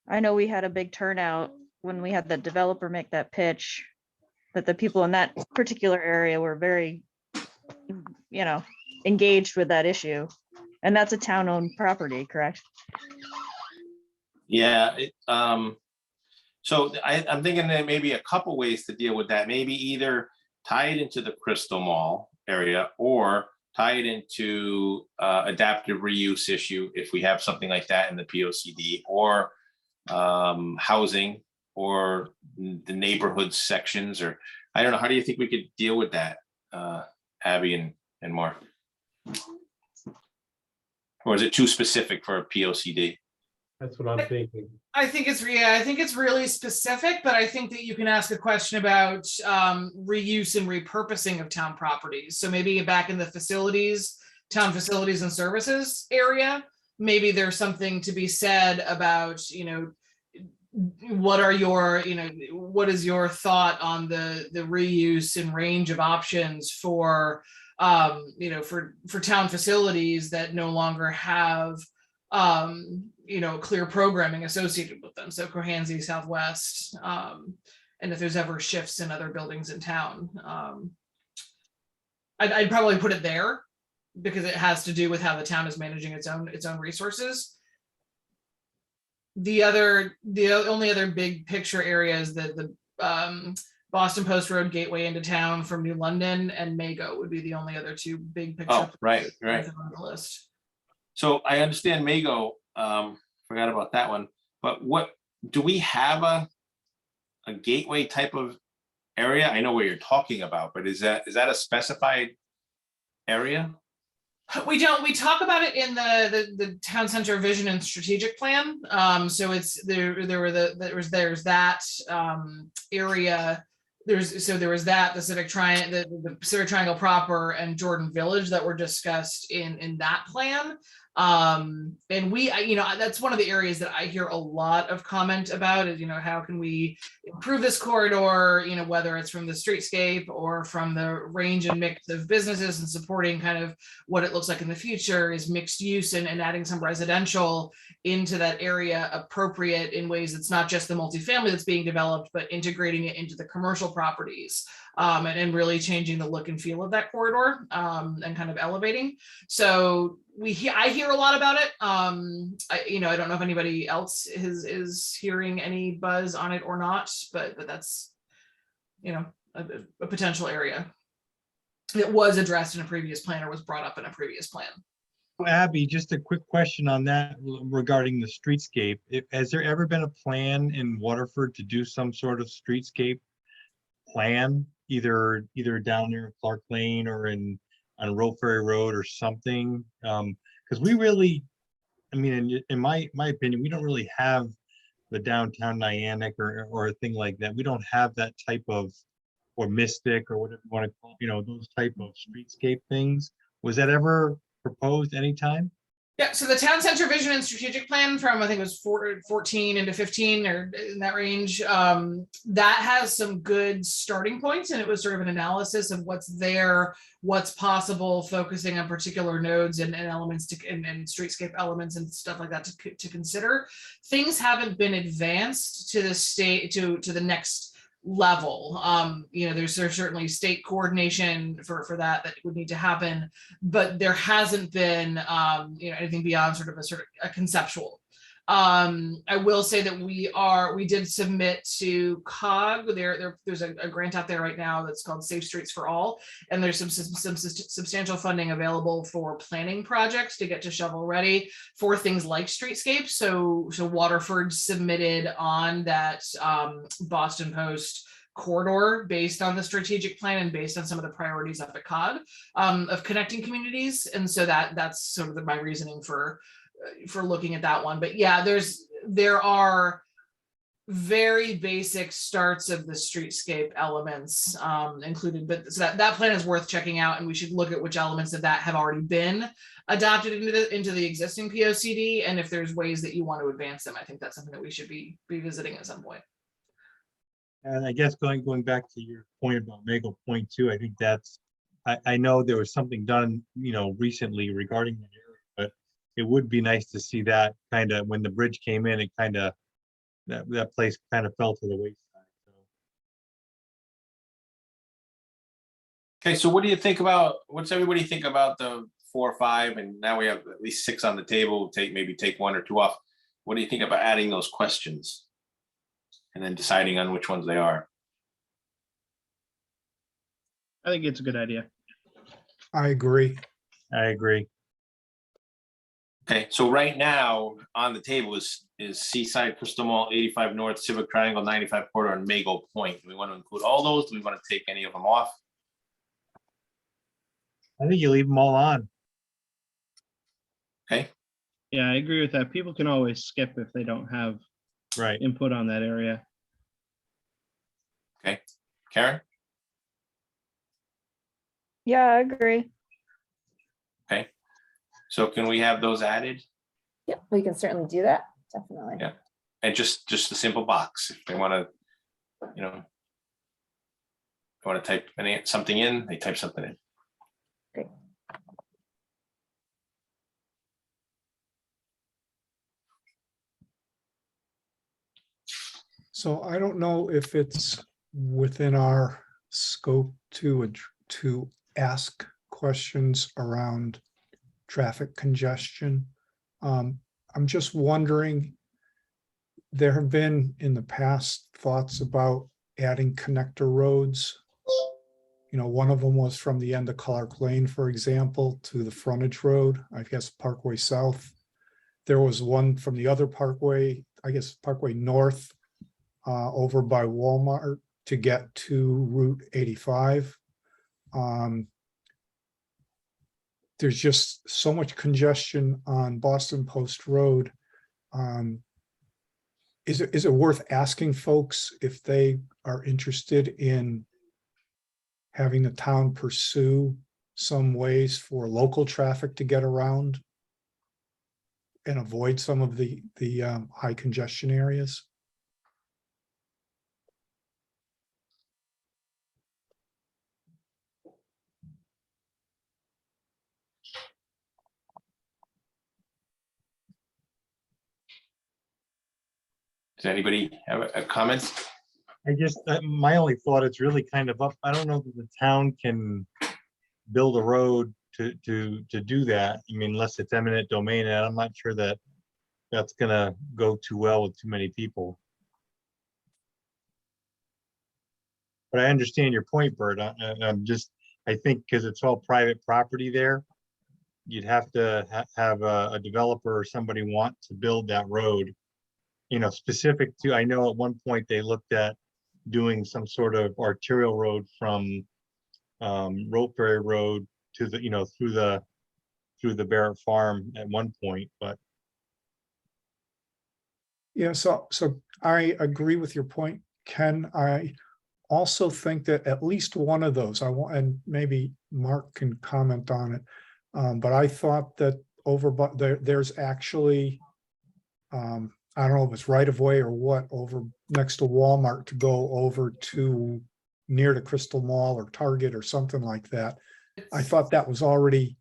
I know we had a big turnout when we had the developer make that pitch, that the people in that particular area were very, engaged with that issue. And that's a town-owned property, correct? Yeah. So I'm thinking there may be a couple ways to deal with that. Maybe either tie it into the Crystal Mall area or tie it into adaptive reuse issue if we have something like that in the POCD, or housing, or the neighborhood sections, or I don't know. How do you think we could deal with that, Abby and Mark? Or is it too specific for a POCD? That's what I'm thinking. I think it's really specific, but I think that you can ask a question about reuse and repurposing of town properties. So maybe back in the town facilities and services area, maybe there's something to be said about, what is your thought on the reuse and range of options for town facilities that no longer have clear programming associated with them. So Cohansey, Southwest, and if there's ever shifts in other buildings in town. I'd probably put it there because it has to do with how the town is managing its own resources. The only other big picture area is the Boston Post Road gateway into town from New London, and Mago would be the only other two big picture. Oh, right. On the list. So I understand Mago, forgot about that one, but what, do we have a gateway type of area? I know what you're talking about, but is that a specified area? We don't. We talk about it in the town center vision and strategic plan. So it's there's that area. There was that the Civic Triangle, the Civic Triangle proper, and Jordan Village that were discussed in that plan. And that's one of the areas that I hear a lot of comment about is, how can we improve this corridor, whether it's from the streetscape or from the range and mix of businesses, and supporting kind of what it looks like in the future is mixed use and adding some residential into that area appropriate in ways that's not just the multifamily that's being developed, but integrating it into the commercial properties. And really changing the look and feel of that corridor, and kind of elevating. So I hear a lot about it. I don't know if anybody else is hearing any buzz on it or not, but that's, a potential area that was addressed in a previous plan or was brought up in a previous plan. Abby, just a quick question on that regarding the streetscape. Has there ever been a plan in Waterford to do some sort of streetscape plan, either down there in Clark Lane or on Row Ferry Road or something? Because we really, in my opinion, we don't really have the downtown Niantic or a thing like that. We don't have that type of, or Mystic or whatever you want to call, those type of streetscape things. Was that ever proposed anytime? Yeah, so the town center vision and strategic plan from, I think it was 14 into 15 or in that range, that has some good starting points, and it was sort of an analysis of what's there, what's possible, focusing on particular nodes and elements and streetscape elements and stuff like that to consider. Things haven't been advanced to the state to the next level. There's certainly state coordination for that would need to happen, but there hasn't been anything beyond sort of a conceptual. I will say that we did submit to COG. There's a grant out there right now that's called Safe Streets for All, and there's some substantial funding available for planning projects to get to shovel ready for things like streetscapes. So Waterford submitted on that Boston Post corridor based on the strategic plan and based on some of the priorities up at COG of connecting communities, and so that's sort of my reasoning for looking at that one. But yeah, there are very basic starts of the streetscape elements included, but so that plan is worth checking out, and we should look at which elements of that have already been adopted into the existing POCD, and if there's ways that you want to advance them. I think that's something that we should be revisiting at some point. And I guess going back to your point about Mago Point too, I think I know there was something done, recently regarding that area, but it would be nice to see that kind of, when the bridge came in, it kind of, that place kind of fell to the wayside. So. Okay, so what's everybody think about the 4 or 5? And now we have at least 6 on the table. Maybe take 1 or 2 off. What do you think about adding those questions and then deciding on which ones they are? I think it's a good idea. I agree. I agree. Okay, so right now on the table is Seaside, Crystal Mall, 85 North, Civic Triangle, 95 Corridor, and Mago Point. Do we want to include all those? Do we want to take any of them off? I think you leave them all on. Yeah, I agree with that. People can always skip if they don't have Right. input on that area. Karen? Yeah, I agree. So can we have those added? Yep, we can certainly do that, definitely. Yeah. And just a simple box, if they want to, you know, want to type something in, they type something in. Great. So I don't know if it's within our scope to ask questions around traffic congestion. I'm just wondering, there have been in the past thoughts about adding connector roads. You know, one of them was from the end of Clark Lane, for example, to the frontage road, I guess Parkway South. There was one from the other Parkway, I guess Parkway North, over by Walmart to get to Route 85. There's just so much congestion on Boston Post Road. Is it worth asking folks if they are interested in having the town pursue some ways for local traffic to get around and avoid some of the high congestion areas? Does anybody have a comment? I just, my only thought, it's really kind of up, I don't know that the town can build a road to do that. I mean, unless it's eminent domain, and I'm not sure that that's gonna go too well with too many people. But I understand your point, Bert. I'm just, I think because it's all private property there, you'd have to have a developer or somebody want to build that road, you know, specific to, I know at one point they looked at doing some sort of arterial road from Ropeberry Road to the, you know, through the Barrett Farm at one point, but Yeah, so I agree with your point, Ken. I also think that at least one of those, I want, and maybe Mark can comment on it. But I thought that over, but there's actually, I don't know if it's right of way or what, over next to Walmart to go over to near to Crystal Mall or Target or something like that. I thought that was already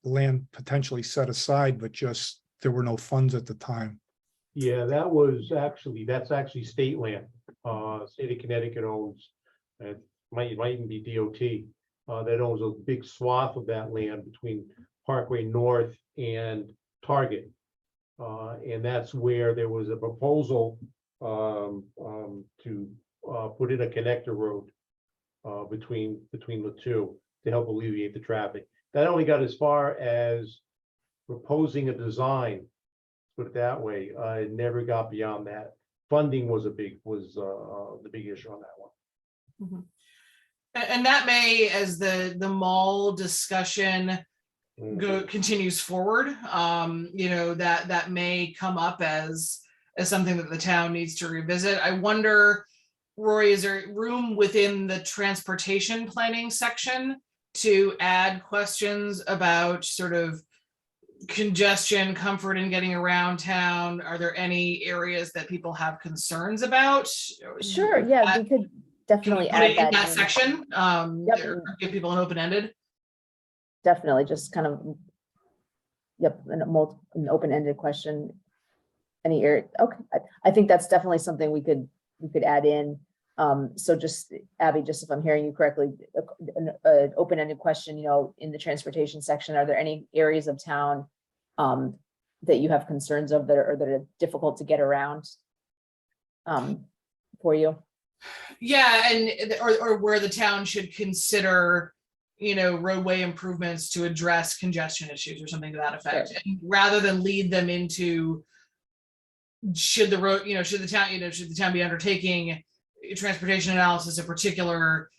land potentially set aside, but just there were no funds at the time. Yeah, that's actually state land. State of Connecticut owns, might even be DOT, that owns a big swath of that land between Parkway North and Target. And that's where there was a proposal to put in a connector road between the two to help alleviate the traffic. That only got as far as proposing a design, put it that way. It never got beyond that. Funding was the big issue on that one. Mhm. And that may, as the mall discussion continues forward, you know, that may come up as something that the town needs to revisit. I wonder, Rory, is there room within the transportation planning section to add questions about sort of congestion, comfort in getting around town? Are there any areas that people have concerns about? Sure, yeah, we could definitely Can we put it add in that that in. section? Yep. Or give people an open-ended? Definitely, just kind of, yep, an open-ended question. Any area, okay, I think that's definitely something we could add in. So just, Abby, just if I'm hearing you correctly, an open-ended question, you know, in the transportation section, are there any areas of town that you have concerns of that are difficult to get around for you? Yeah, and or where the town should consider, you know, roadway improvements to address congestion issues or something to that effect, Sure. and rather than lead them into should the road, you know, should the town be undertaking transportation analysis of particular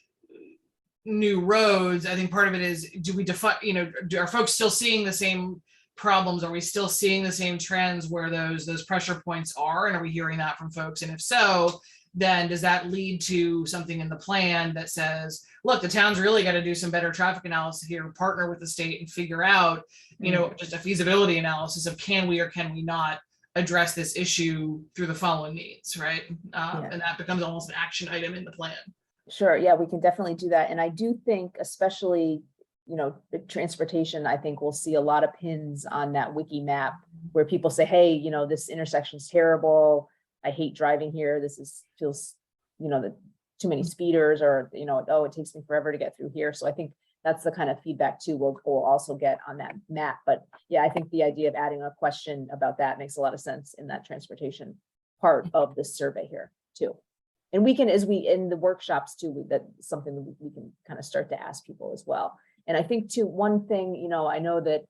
new roads. I think part of it is, do we define, you know, are folks still seeing the same problems? Are we still seeing the same trends where those pressure points are? And are we hearing that from folks? And if so, then does that lead to something in the plan that says, look, the town's really got to do some better traffic analysis here, partner with the state and figure out, just a feasibility analysis of can we or can we not address this issue through the following means, right? And that becomes almost an action item in the plan. Sure, yeah, we can definitely do that. And I do think especially, the transportation, I think we'll see a lot of pins on that wiki map where people say, hey, this intersection's terrible. I hate driving here. Feels, that too many speeders, or, oh, it takes me forever to get through here. So I think that's the kind of feedback too we'll also get on that map. But yeah, I think the idea of adding a question about that makes a lot of sense in that transportation part of this survey here too. And we can, as we in the workshops too, that's something that we can kind of start to ask people as well. And I think too, one thing, I know that,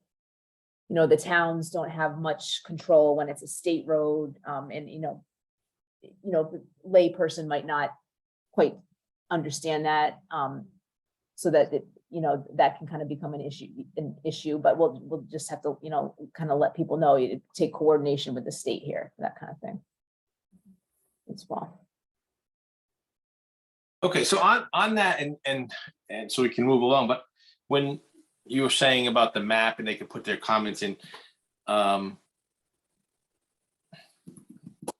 the towns don't have much control when it's a state road, and, the lay person might not quite understand that, so that it, that can kind of become an issue, but we'll just have to, kind of let people know, you take coordination with the state here, that kind of thing as well. Okay, so on that, and so we can move along, but when you were saying about the map and they could put their comments in, I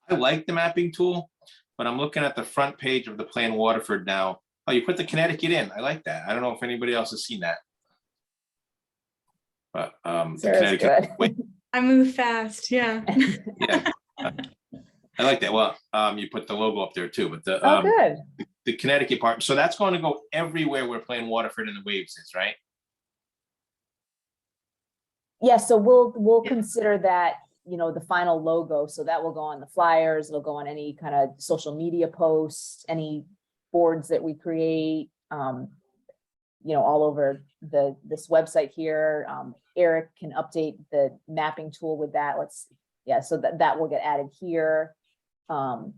like the mapping tool, but I'm looking at the front page of the Plan Waterford now. Oh, you put the Connecticut in. I like that. I don't know if anybody else has seen that. But the Connecticut. Wait, I move fast, yeah. yeah. I like that. Well, you put the logo up there too, but Good. the Connecticut part. So that's going to go everywhere where Plan Waterford and the Waves is, right? Yeah, so we'll consider that, the final logo. So that will go on the flyers, it'll go on any kind of social media posts, any boards that we create, all over this website here. Eric can update the mapping tool with that. So that will get added here. Yeah.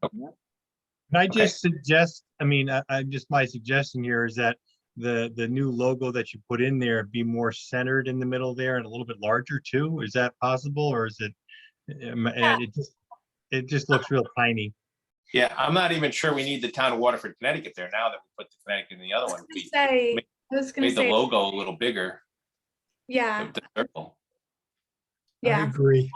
Can I just suggest, my suggestion here is that the new logo that you put in there be more centered in the middle there and a little bit larger too. Is that possible, or is it? It just looks real tiny. Yeah, I'm not even sure we need the town of Waterford, Connecticut there now that we put the Connecticut in the other one. We made the logo a little bigger. Yeah. The circle. I Yeah. agree.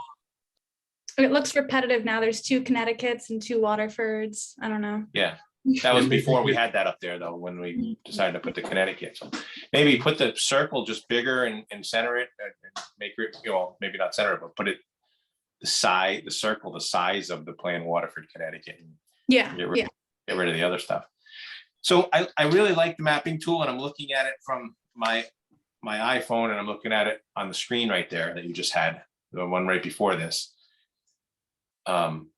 It looks repetitive now. There's 2 Connecticut's and 2 Waterfords. I don't know. Yeah, that was before we had that up there though, when we decided to put the Connecticut. So maybe put the circle just bigger and center it and make it, maybe not center it, but put it the circle, the size of the Plan Waterford, Connecticut. Yeah. Get rid of the other stuff. So I really like the mapping tool, and I'm looking at it from my iPhone, and I'm looking at it on the screen right there that you just had, the one right before this. Can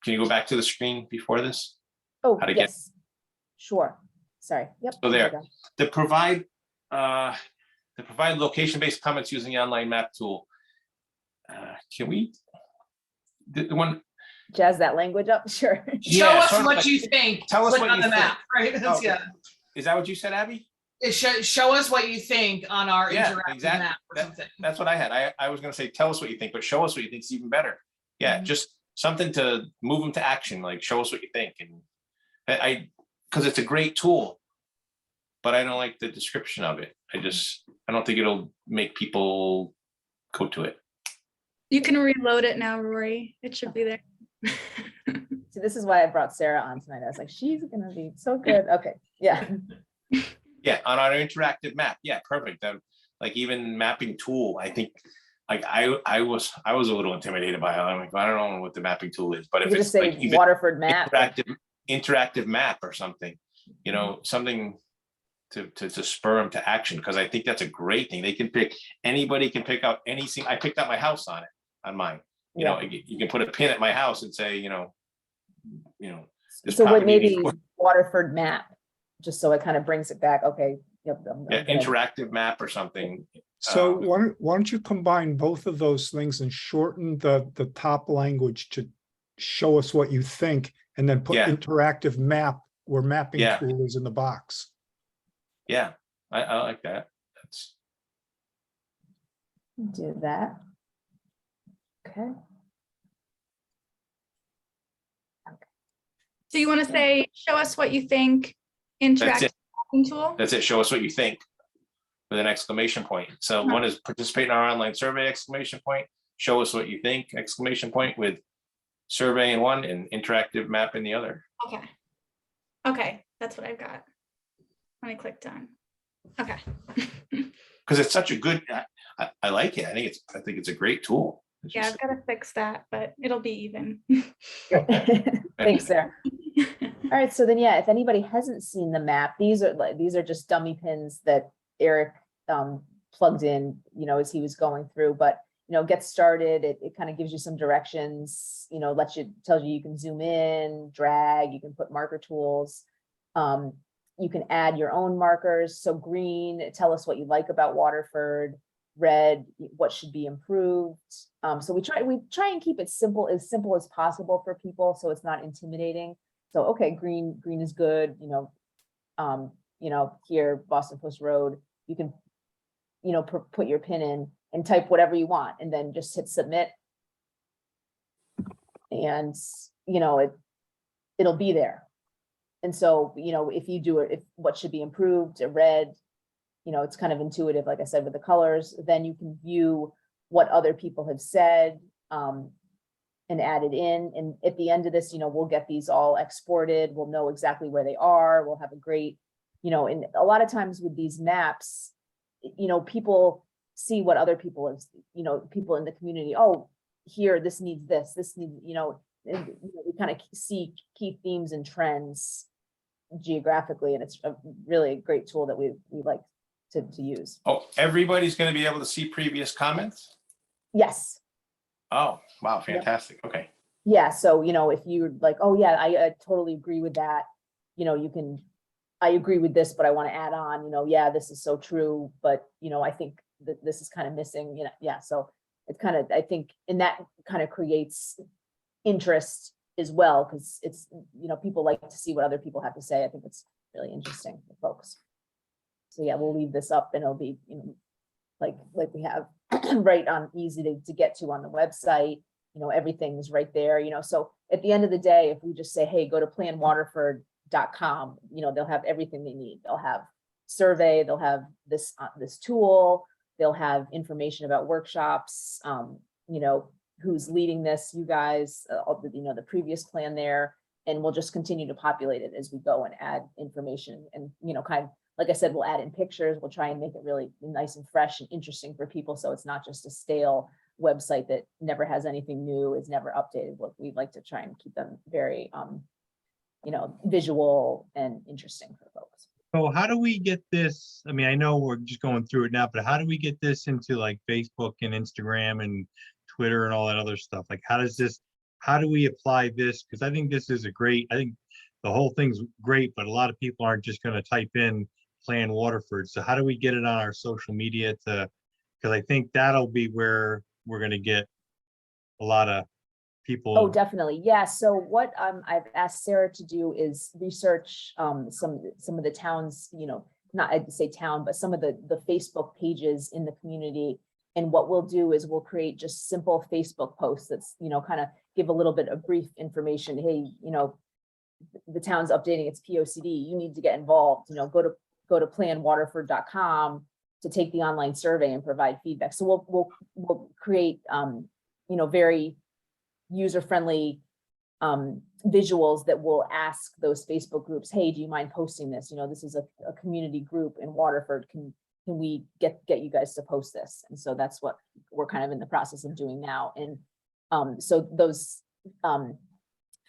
you go back to the screen before this? Oh, How to yes. Sure. Sorry. Yep. So there, the provide location-based comments using the online map tool. Can we, the one, jazz that language up? Sure. Show us what you think. Tell us Click what on you the think. map, right? Oh, Yeah. Is that what you said, Abby? Show us what you think on our interactive exactly. map or something. That's what I had. I was going to say, tell us what you think, but show us what you think is even better. Yeah, just something to move them to action, like show us what you think. And because it's a great tool, but I don't like the description of it. I don't think it'll make people go to it. You can reload it now, Rory. It should be there. So this is why I brought Sarah on tonight. I was like, she's gonna be so good. Okay, yeah. Yeah, on our interactive map. Yeah, perfect. Like even mapping tool, I think, like I was a little intimidated by it. I'm like, I don't know what the mapping tool is, but You if could it's just say like even Waterford map. interactive map or something, something to spur them to action, because I think that's a great thing. Anybody can pick out anything. I picked out my house on mine. You can put a pin at my house and say, this So what property maybe needs- Waterford map, just so it kind of brings it back. Okay. Yep. I'm gonna- interactive map or something. So why don't you combine both of those things and shorten the top language to show us what you think, and then put interactive map where mapping tool is in the box. Yeah, I like that. Do that. Okay. So you want to say, show us what you think, That's interactive it. mapping tool? That's it. Show us what you think with an exclamation point. So one is participate in our online survey, exclamation point. Show us what you think, exclamation point, with survey in one and interactive map in the other. Okay. Okay, that's what I've got. Let me click done. Okay. Because it's such a good, I like it. I think it's a great tool. It's Yeah, just- I've got to fix that, but it'll be even. Thanks, Sarah. All right, so then, yeah, if anybody hasn't seen the map, these are just dummy pins that Eric plugged in, as he was going through, but get started. It kind of gives you some directions, tells you can zoom in, drag, you can put marker tools. You can add your own markers. So green, tell us what you like about Waterford. Red, what should be improved. So we try and keep it simple as possible for people, so it's not intimidating. So okay, green is good. Here, Boston Post Road, you can put your pin in and type whatever you want, and then just hit submit, and it'll be there. And so if you do it, if what should be improved, a red, it's kind of intuitive, like I said, with the colors. Then you can view what other people have said and add it in. And at the end of this, we'll get these all exported. We'll know exactly where they are. We'll have a great, and a lot of times with these maps, people see what other people have, people in the community, oh, here, this needs this needs, and, we kind of see key themes and trends geographically. And it's a really great tool that we like to use. Oh, everybody's going to be able to see previous comments? Yes. Oh, wow, fantastic. Okay. Yeah, so if you're like, oh yeah, I totally agree with that, you can, I agree with this, but I want to add on, yeah, this is so true, but I think that this is kind of missing, yeah, so it's kind of, I think, and that kind of creates interest as well, because it's, people like to see what other people have to say. I think it's really interesting for folks. So yeah, we'll leave this up, and it'll be, like we have right on, easy to get to on the website. Everything's right there. So at the end of the day, if we just say, hey, go to planwaterford.com, they'll have everything they need. They'll have survey, they'll have this tool, they'll have information about workshops, who's leading this, you guys, the previous plan there, and we'll just continue to populate it as we go and add information. And kind of, like I said, we'll add in pictures. We'll try and make it really nice and fresh and interesting for people, so it's not just a stale website that never has anything new, is never updated. What we'd like to try and keep them very visual and interesting for folks. So how do we get this? I mean, I know we're just going through it now, but how do we get this into like Facebook and Instagram and Twitter and all that other stuff? Like, how do we apply this? Because I think this is I think the whole thing's great, but a lot of people aren't just going to type in Plan Waterford. So how do we get it on our social media because I think that'll be where we're going to get a lot of people. Oh, definitely. Yeah. So what I've asked Sarah to do is research some of the towns, not I'd say town, but some of the Facebook pages in the community. And what we'll do is we'll create just simple Facebook posts that's, kind of give a little bit of brief information. Hey, the town's updating its POCD. You need to get involved. Go to planwaterford.com to take the online survey and provide feedback. So we'll create very user-friendly visuals that will ask those Facebook groups, hey, do you mind posting this? This is a community group in Waterford. Can we get you guys to post this? And so that's what we're kind of in the process of doing now. And so those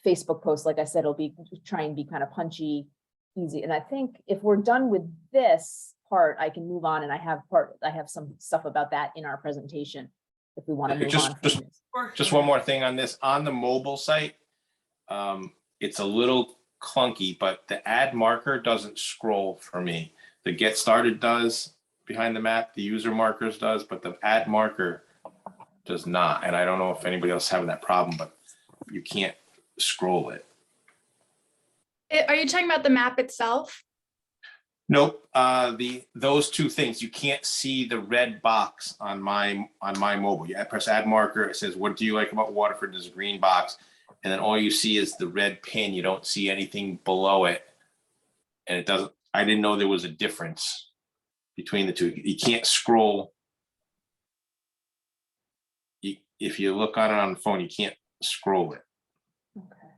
Facebook posts, like I said, will try and be kind of punchy, easy. And I think if we're done with this part, I can move on, and I have some stuff about that in our presentation if we want to move on from this. Just one more thing on this. On the mobile site, it's a little clunky, but the add marker doesn't scroll for me. The get started does behind the map, the user markers does, but the add marker does not. And I don't know if anybody else is having that problem, but you can't scroll it. Are you talking about the map itself? Nope, those two things, you can't see the red box on my mobile. You press add marker, it says, what do you like about Waterford? There's a green box. And then all you see is the red pin. You don't see anything below it. And it doesn't, I didn't know there was a difference between the two. You can't scroll. If you look on it on the phone, you can't scroll it. Okay.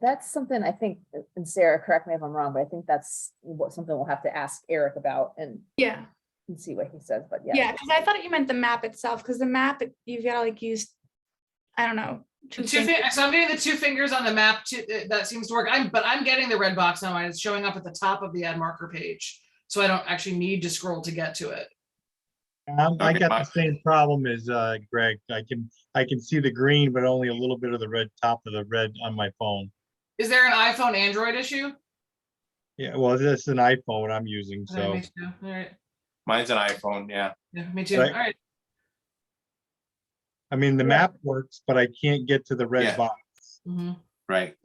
That's something I think, and Sarah, correct me if I'm wrong, but I think that's something we'll have to ask Eric about and Yeah. see what he says, but yeah. Yeah, because I thought you meant the map itself, because the map, you've got to like use, I don't know. So I'm getting the 2 fingers on the map that seems to work. But I'm getting the red box on mine. It's showing up at the top of the add marker page. So I don't actually need to scroll to get to it. I got the same problem as Greg. I can see the green, but only a little bit of the red, top of the red on my phone. Is there an iPhone Android issue? Yeah, well, this is an iPhone I'm using, Okay, so. me too. All right. Mine's an iPhone, yeah. Yeah, me too. Right. All right. I mean, the Yeah. map works, but I can't get to the red Yeah. box. Mhm. Right.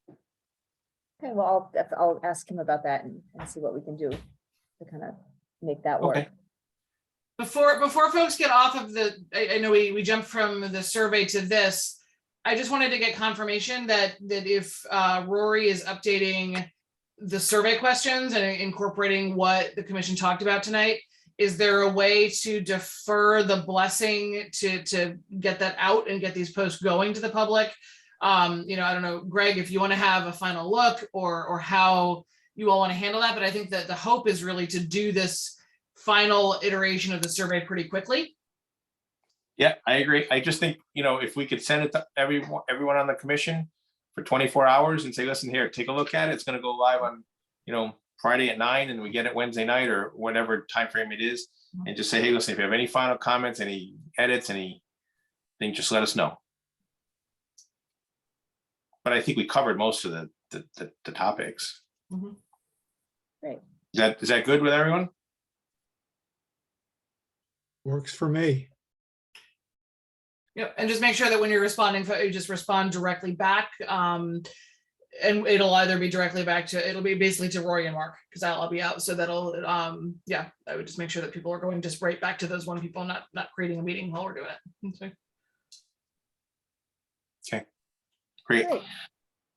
Okay, well, I'll ask him about that and see what we can do to kind of make that work. Okay. Before folks get off of I know we jumped from the survey to this. I just wanted to get confirmation that if Rory is updating the survey questions and incorporating what the commission talked about tonight, is there a way to defer the blessing to get that out and get these posts going to the public? I don't know, Greg, if you want to have a final look or how you all want to handle that, but I think that the hope is really to do this final iteration of the survey pretty quickly. Yeah, I agree. I just think, if we could send it to everyone on the commission for 24 hours and say, listen here, take a look at it. It's going to go live on, Friday at 9 and we get it Wednesday night or whatever time frame it is. And just say, hey, listen, if you have any final comments, any edits, anything, just let us know. But I think we covered most of the topics. Mhm. Great. Is that good with everyone? Works for me. Yeah, and just make sure that when you're responding, you just respond directly back. And it'll either be directly back to, it'll be basically to Rory and Mark, because I'll be out. So that'll, I would just make sure that people are going just right back to those one people, not creating a meeting while we're doing it. Okay, great. Great.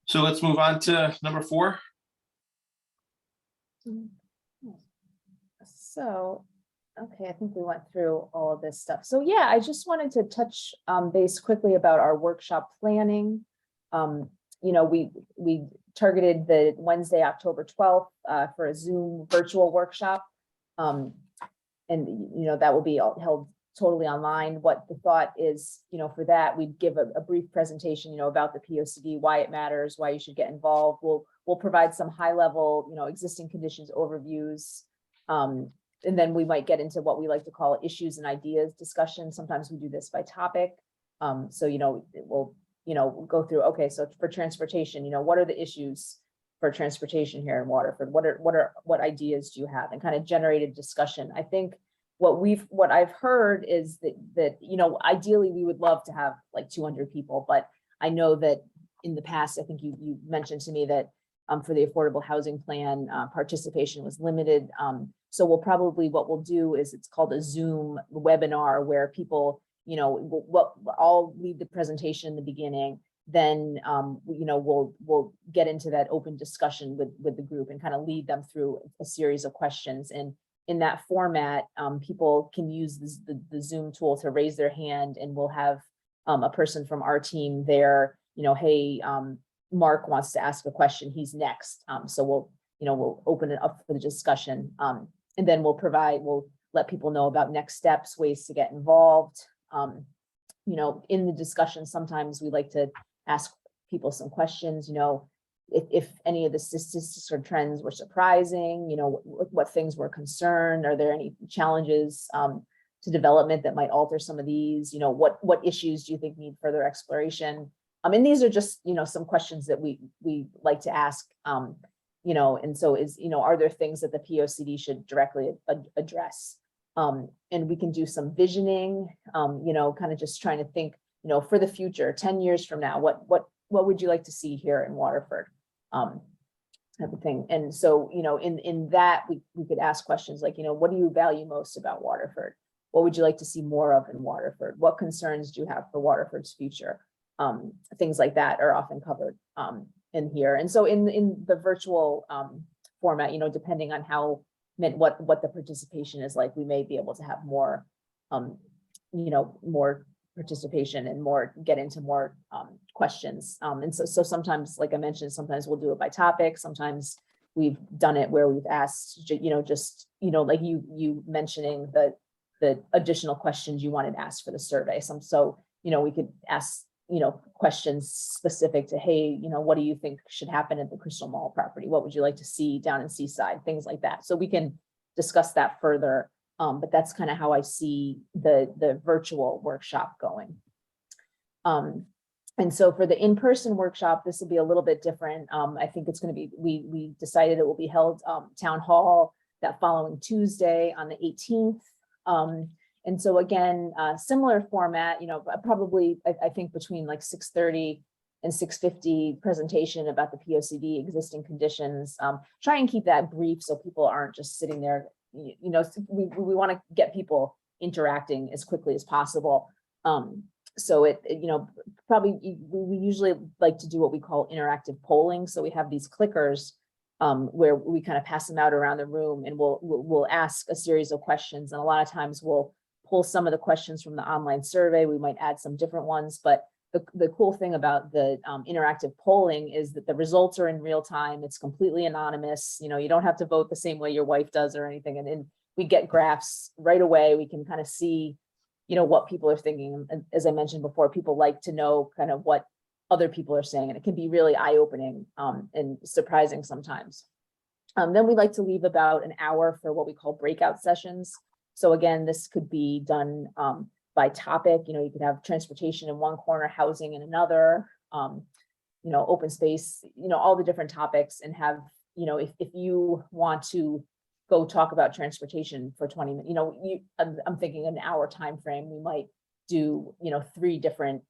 So let's move on to number 4. So, okay, I think we went through all of this stuff. So yeah, I just wanted to touch base quickly about our workshop planning. We targeted the Wednesday, October 12th for a Zoom virtual workshop. And that will be held totally online. What the thought is, for that, we'd give a brief presentation, about the POCD, why it matters, why you should get involved. We'll provide some high level, existing conditions overviews. And then we might get into what we like to call issues and ideas discussion. Sometimes we do this by topic. We'll go through, okay, so for transportation, what are the issues for transportation here in Waterford? What ideas do you have? And kind of generate a discussion. I think what I've heard is that ideally we would love to have like 200 people, but I know that in the past, I think you mentioned to me that for the affordable housing plan, participation was limited. So what we'll do is it's called a Zoom webinar where people, I'll lead the presentation in the beginning, then, we'll get into that open discussion with the group and kind of lead them through a series of questions. And in that format, people can use the Zoom tool to raise their hand, and we'll have a person from our team there, hey, Mark wants to ask a question, he's next. So we'll open it up for the discussion. And then we'll let people know about next steps, ways to get involved. In the discussion, sometimes we like to ask people some questions, if any of the statistics or trends were surprising, what things were concerned, are there any challenges to development that might alter some of these, what issues do you think need further exploration? And these are just, some questions that we like to ask, and so are there things that the POCD should directly address? And we can do some visioning, kind of just trying to think, for the future, 10 years from now, what would you like to see here in Waterford? type of thing. And so, in that, we could ask questions like, what do you value most about Waterford? What would you like to see more of in Waterford? What concerns do you have for Waterford's future? Things like that are often covered in here. And so in the virtual format, depending on what the participation is like, we may be able to have more, more participation and get into more questions. And so sometimes, like I mentioned, sometimes we'll do it by topic. Sometimes we've done it where we've asked, like you mentioning the additional questions you wanted asked for the survey. So we could ask, questions specific to, hey, what do you think should happen at the Crystal Mall property? What would you like to see down in Seaside? Things like that. So we can discuss that further. But that's kind of how I see the virtual workshop going. And so for the in-person workshop, this will be a little bit different. I think it's going to be, we decided it will be held town hall that following Tuesday on the 18th. And so again, similar format, probably I think between like 6:30 and 6:50 presentation about the POCD existing conditions. Try and keep that brief so people aren't just sitting there. We want to get people interacting as quickly as possible. So probably we usually like to do what we call interactive polling. So we have these clickers where we kind of pass them out around the room, and we'll ask a series of questions. And a lot of times we'll pull some of the questions from the online survey. We might add some different ones, but the cool thing about the interactive polling is that the results are in real time. It's completely anonymous. You don't have to vote the same way your wife does or anything. And we get graphs right away. We can kind of see, what people are thinking. And as I mentioned before, people like to know kind of what other people are saying, and it can be really eye-opening and surprising sometimes. Then we like to leave about an hour for what we call breakout sessions. So again, this could be done by topic. You could have transportation in one corner, housing in another, open space, all the different topics, and have, if you want to go talk about transportation for 20 minutes, I'm thinking an hour time frame, we might do, 3 different,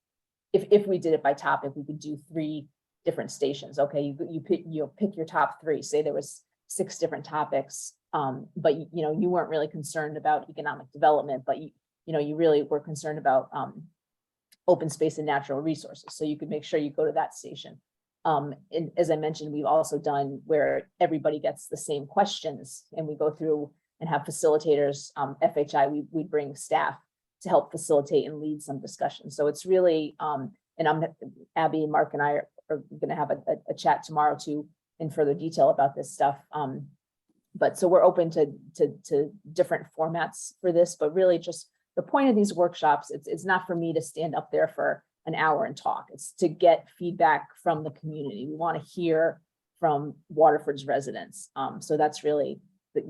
if we did it by topic, we could do 3 different stations. Okay, you pick your top 3. Say there was 6 different topics, but you weren't really concerned about economic development, but you really were concerned about open space and natural resources. So you could make sure you go to that station. And as I mentioned, we've also done where everybody gets the same questions, and we go through and have facilitators. FHI, we bring staff to help facilitate and lead some discussion. So it's really, and Abby, Mark, and I are going to have a chat tomorrow too in further detail about this stuff. But so we're open to different formats for this, but really just the point of these workshops, it's not for me to stand up there for an hour and talk. It's to get feedback from the community. We want to hear from Waterford's residents. So that's really what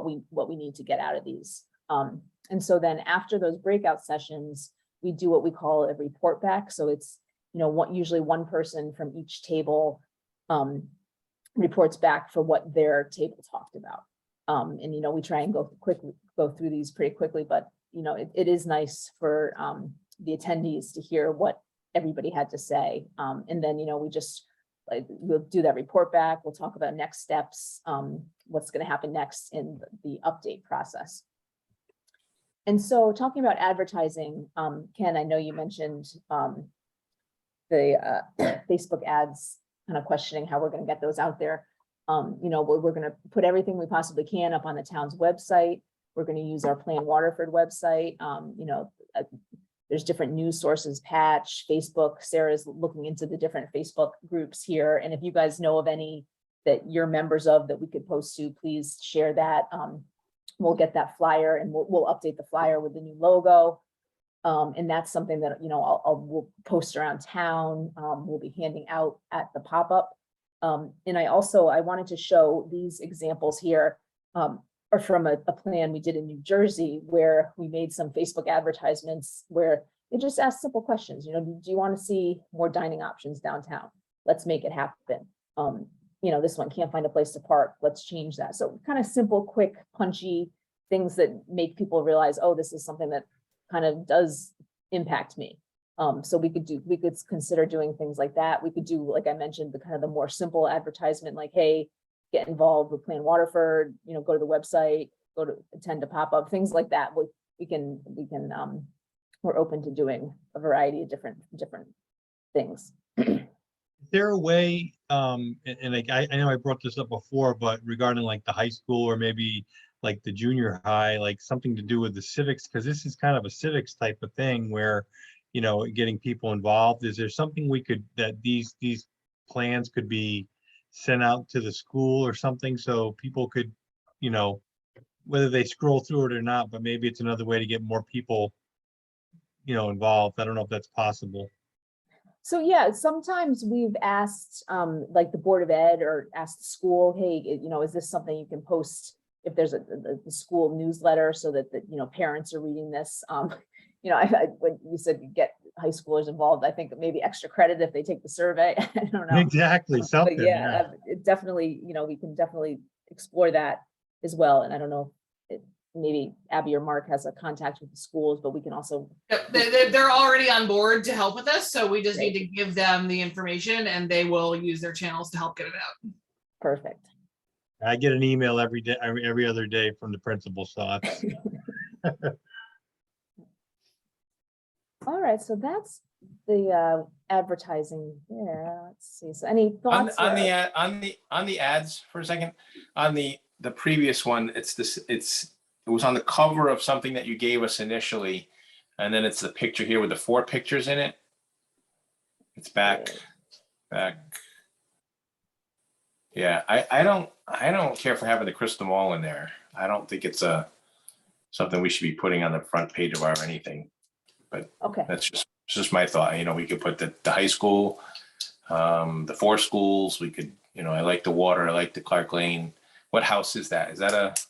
we need to get out of these. And so then after those breakout sessions, we do what we call a report back. So it's usually one person from each table reports back for what their table talked about. And we try and go through these pretty quickly, but it is nice for the attendees to hear what everybody had to say. And then we'll do that report back. We'll talk about next steps, what's going to happen next in the update process. And so talking about advertising, Ken, I know you mentioned the Facebook ads, kind of questioning how we're going to get those out there. We're going to put everything we possibly can up on the town's website. We're going to use our Plan Waterford website. There's different news sources, Patch, Facebook. Sarah's looking into the different Facebook groups here. And if you guys know of any that you're members of that we could post to, please share that. We'll get that flyer, and we'll update the flyer with the new logo. And that's something that, we'll post around town. We'll be handing out at the pop-up. And I wanted to show these examples here are from a plan we did in New Jersey, where we made some Facebook advertisements where they just asked simple questions. Do you want to see more dining options downtown? Let's make it happen. This one can't find a place to park. Let's change that. So kind of simple, quick, punchy things that make people realize, oh, this is something that kind of does impact me. So we could consider doing things like that. We could do, like I mentioned, the kind of the more simple advertisement, like, hey, get involved with Plan Waterford, go to the website, go to attend a pop-up, things like that. We're open to doing a variety of different things. Is there a way, and like, I know I brought this up before, but regarding like the high school or maybe like the junior high, like something to do with the civics, because this is kind of a civics type of thing where, getting people involved. Is there something that these plans could be sent out to the school or something so people could, whether they scroll through it or not, but maybe it's another way to get more people, involved. I don't know if that's possible. So yeah, sometimes we've asked, like the Board of Ed or asked the school, hey, is this something you can post if there's the school newsletter so that parents are reading this? When you said you get high schoolers involved, I think maybe extra credit if they take the survey. I don't know. Exactly, something. But yeah, it definitely, we can definitely explore that as well. And I don't know, maybe Abby or Mark has a contact with the schools, but we can also. Yep, they're already on board to help with us, so we just need to give them the information and they will use their channels to help get it out. Perfect. I get an email every day, every other day from the principal, so All right, so that's the advertising there. Let's see. So any thoughts? On the ads for a second, on the previous one, it was on the cover of something that you gave us initially, and then it's the picture here with the 4 pictures in it. It's back. Yeah, I don't care for having the crystal ball in there. I don't think it's something we should be putting on the front page of our anything. But okay, that's just my thought. We could put the high school, the 4 schools. We could, I like the water. I like the Clark Lane. What house is that? Is that?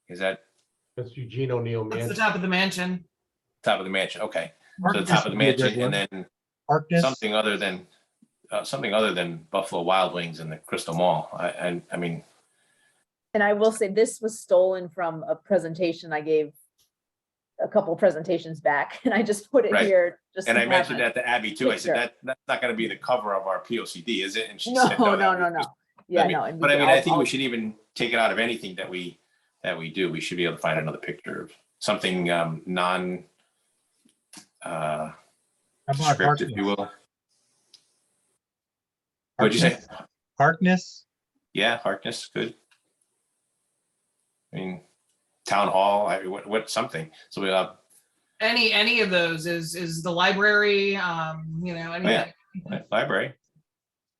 That's Eugene O'Neill That's Mansion. the top of the mansion. Top of the mansion. Okay. So the Harkness top of the would be a good mansion, one. and then Harkness. something other than Buffalo Wild Wings and the Crystal Mall. I mean. and I will say this was stolen from a presentation I gave a couple of presentations back, and I just put it Right. here. Just And to I have mentioned it. that to Abby too. I Picture. said that's not going to be the cover of our POCD, is it? And she No, said no, that no, was no. just- Yeah, no. And But I mean, I'll- I think I'll- we should even take it out of anything that we do. We should be able to find another picture of something non How about script, if you Harkness? will. What'd you say? Harkness? Yeah, Harkness, good. I mean, town hall. What something? So we have. Any of those is the library, anything. Library,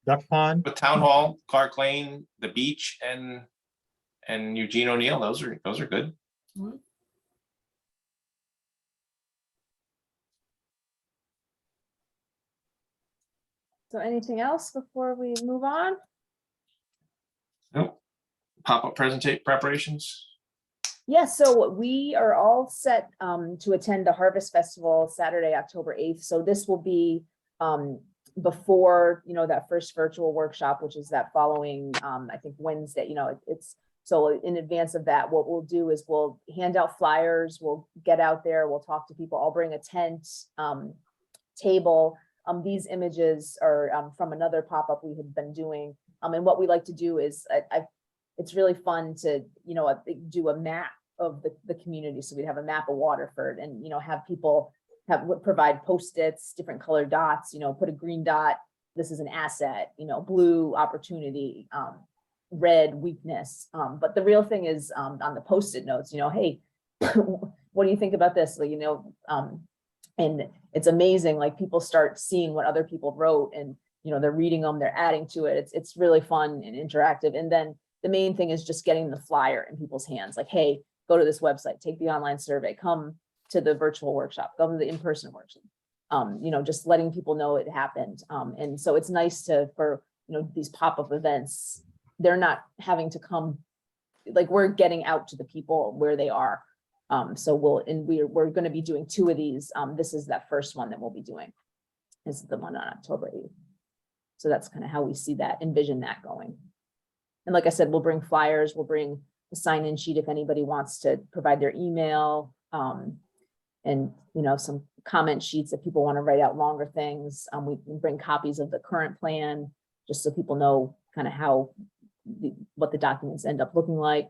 Duck Pond? but town hall, Clark Lane, the beach, and Eugene O'Neill. Those are good. Mhm. So anything else before we move on? Nope. Pop-up preparations. Yes, so we are all set to attend the Harvest Festival Saturday, October 8th. So this will be before, that first virtual workshop, which is that following, I think Wednesday, it's so in advance of that, what we'll do is we'll hand out flyers, we'll get out there, we'll talk to people. I'll bring a tent, table. These images are from another pop-up we had been doing. And what we like to do is it's really fun to, do a map of the community. So we'd have a map of Waterford and, have people provide Post-its, different colored dots, put a green dot. This is an asset, blue opportunity, red weakness. But the real thing is on the Post-it notes, hey, what do you think about this? And it's amazing, like people start seeing what other people wrote and, they're reading them, they're adding to it. It's really fun and interactive. And then the main thing is just getting the flyer in people's hands. Like, hey, go to this website, take the online survey, come to the virtual workshop, come to the in-person workshop. Just letting people know it happened. And so it's nice for these pop-up events, they're not having to come, like we're getting out to the people where they are. So we're going to be doing 2 of these. This is that first one that we'll be doing. This is the one on October 8th. So that's kind of how we see that, envision that going. And like I said, we'll bring flyers, we'll bring a sign-in sheet if anybody wants to provide their email. and, some comment sheets if people want to write out longer things. We can bring copies of the current plan, just so people know kind of how, what the documents end up looking like.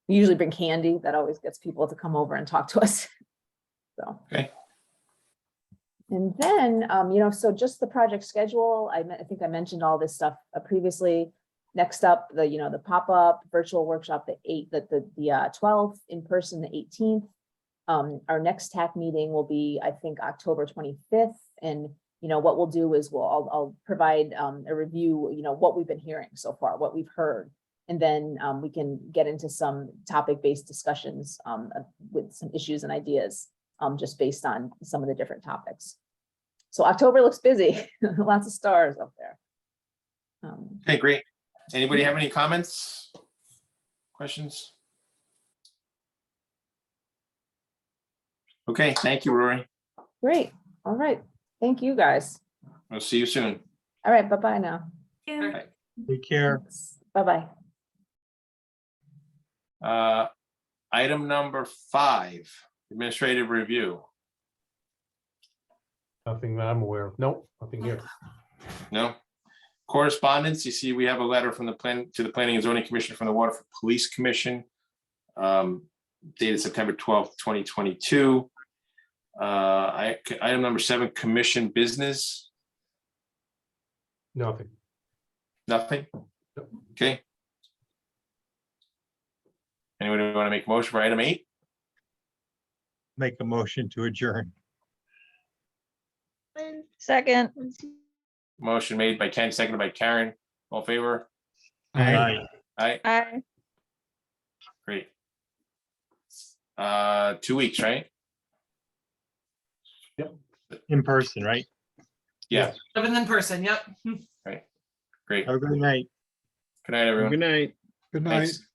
We usually bring candy. That always gets people to come over and talk to us. So. Okay. And then, so just the project schedule, I think I mentioned all this stuff previously. Next up, the pop-up virtual workshop, the 12th, in person, the 18th. Our next TAC meeting will be, I think, October 25th. And, what we'll do is I'll provide a review, what we've been hearing so far, what we've heard. And then we can get into some topic-based discussions with some issues and ideas, just based on some of the different topics. So October looks busy, lots of stars up there. Okay, great. Anybody have any comments? Questions? Okay, thank you, Rory. Great. All right. Thank you, guys. We'll see you soon. All right. Bye-bye now. Yeah. Take care. Bye-bye. Item number 5, administrative review. Nothing that I'm aware of. Nope, nothing here. No. Correspondence, you see, we have a letter from the Planning and Zoning Commission from the Waterford Police Commission, dated September 12th, 2022. Item number 7, commission business. Nothing. Nothing? Okay. Anybody want to make a motion for item 8? Make a motion to adjourn. Second. Motion made by Ken, seconded by Karen. All in favor? Aye. Aye, Aye. great. 2 weeks, right? In person, right? Yeah, 7th in person, yep. great. Have a good night. Good night, everyone. Good night. Good night. Thanks.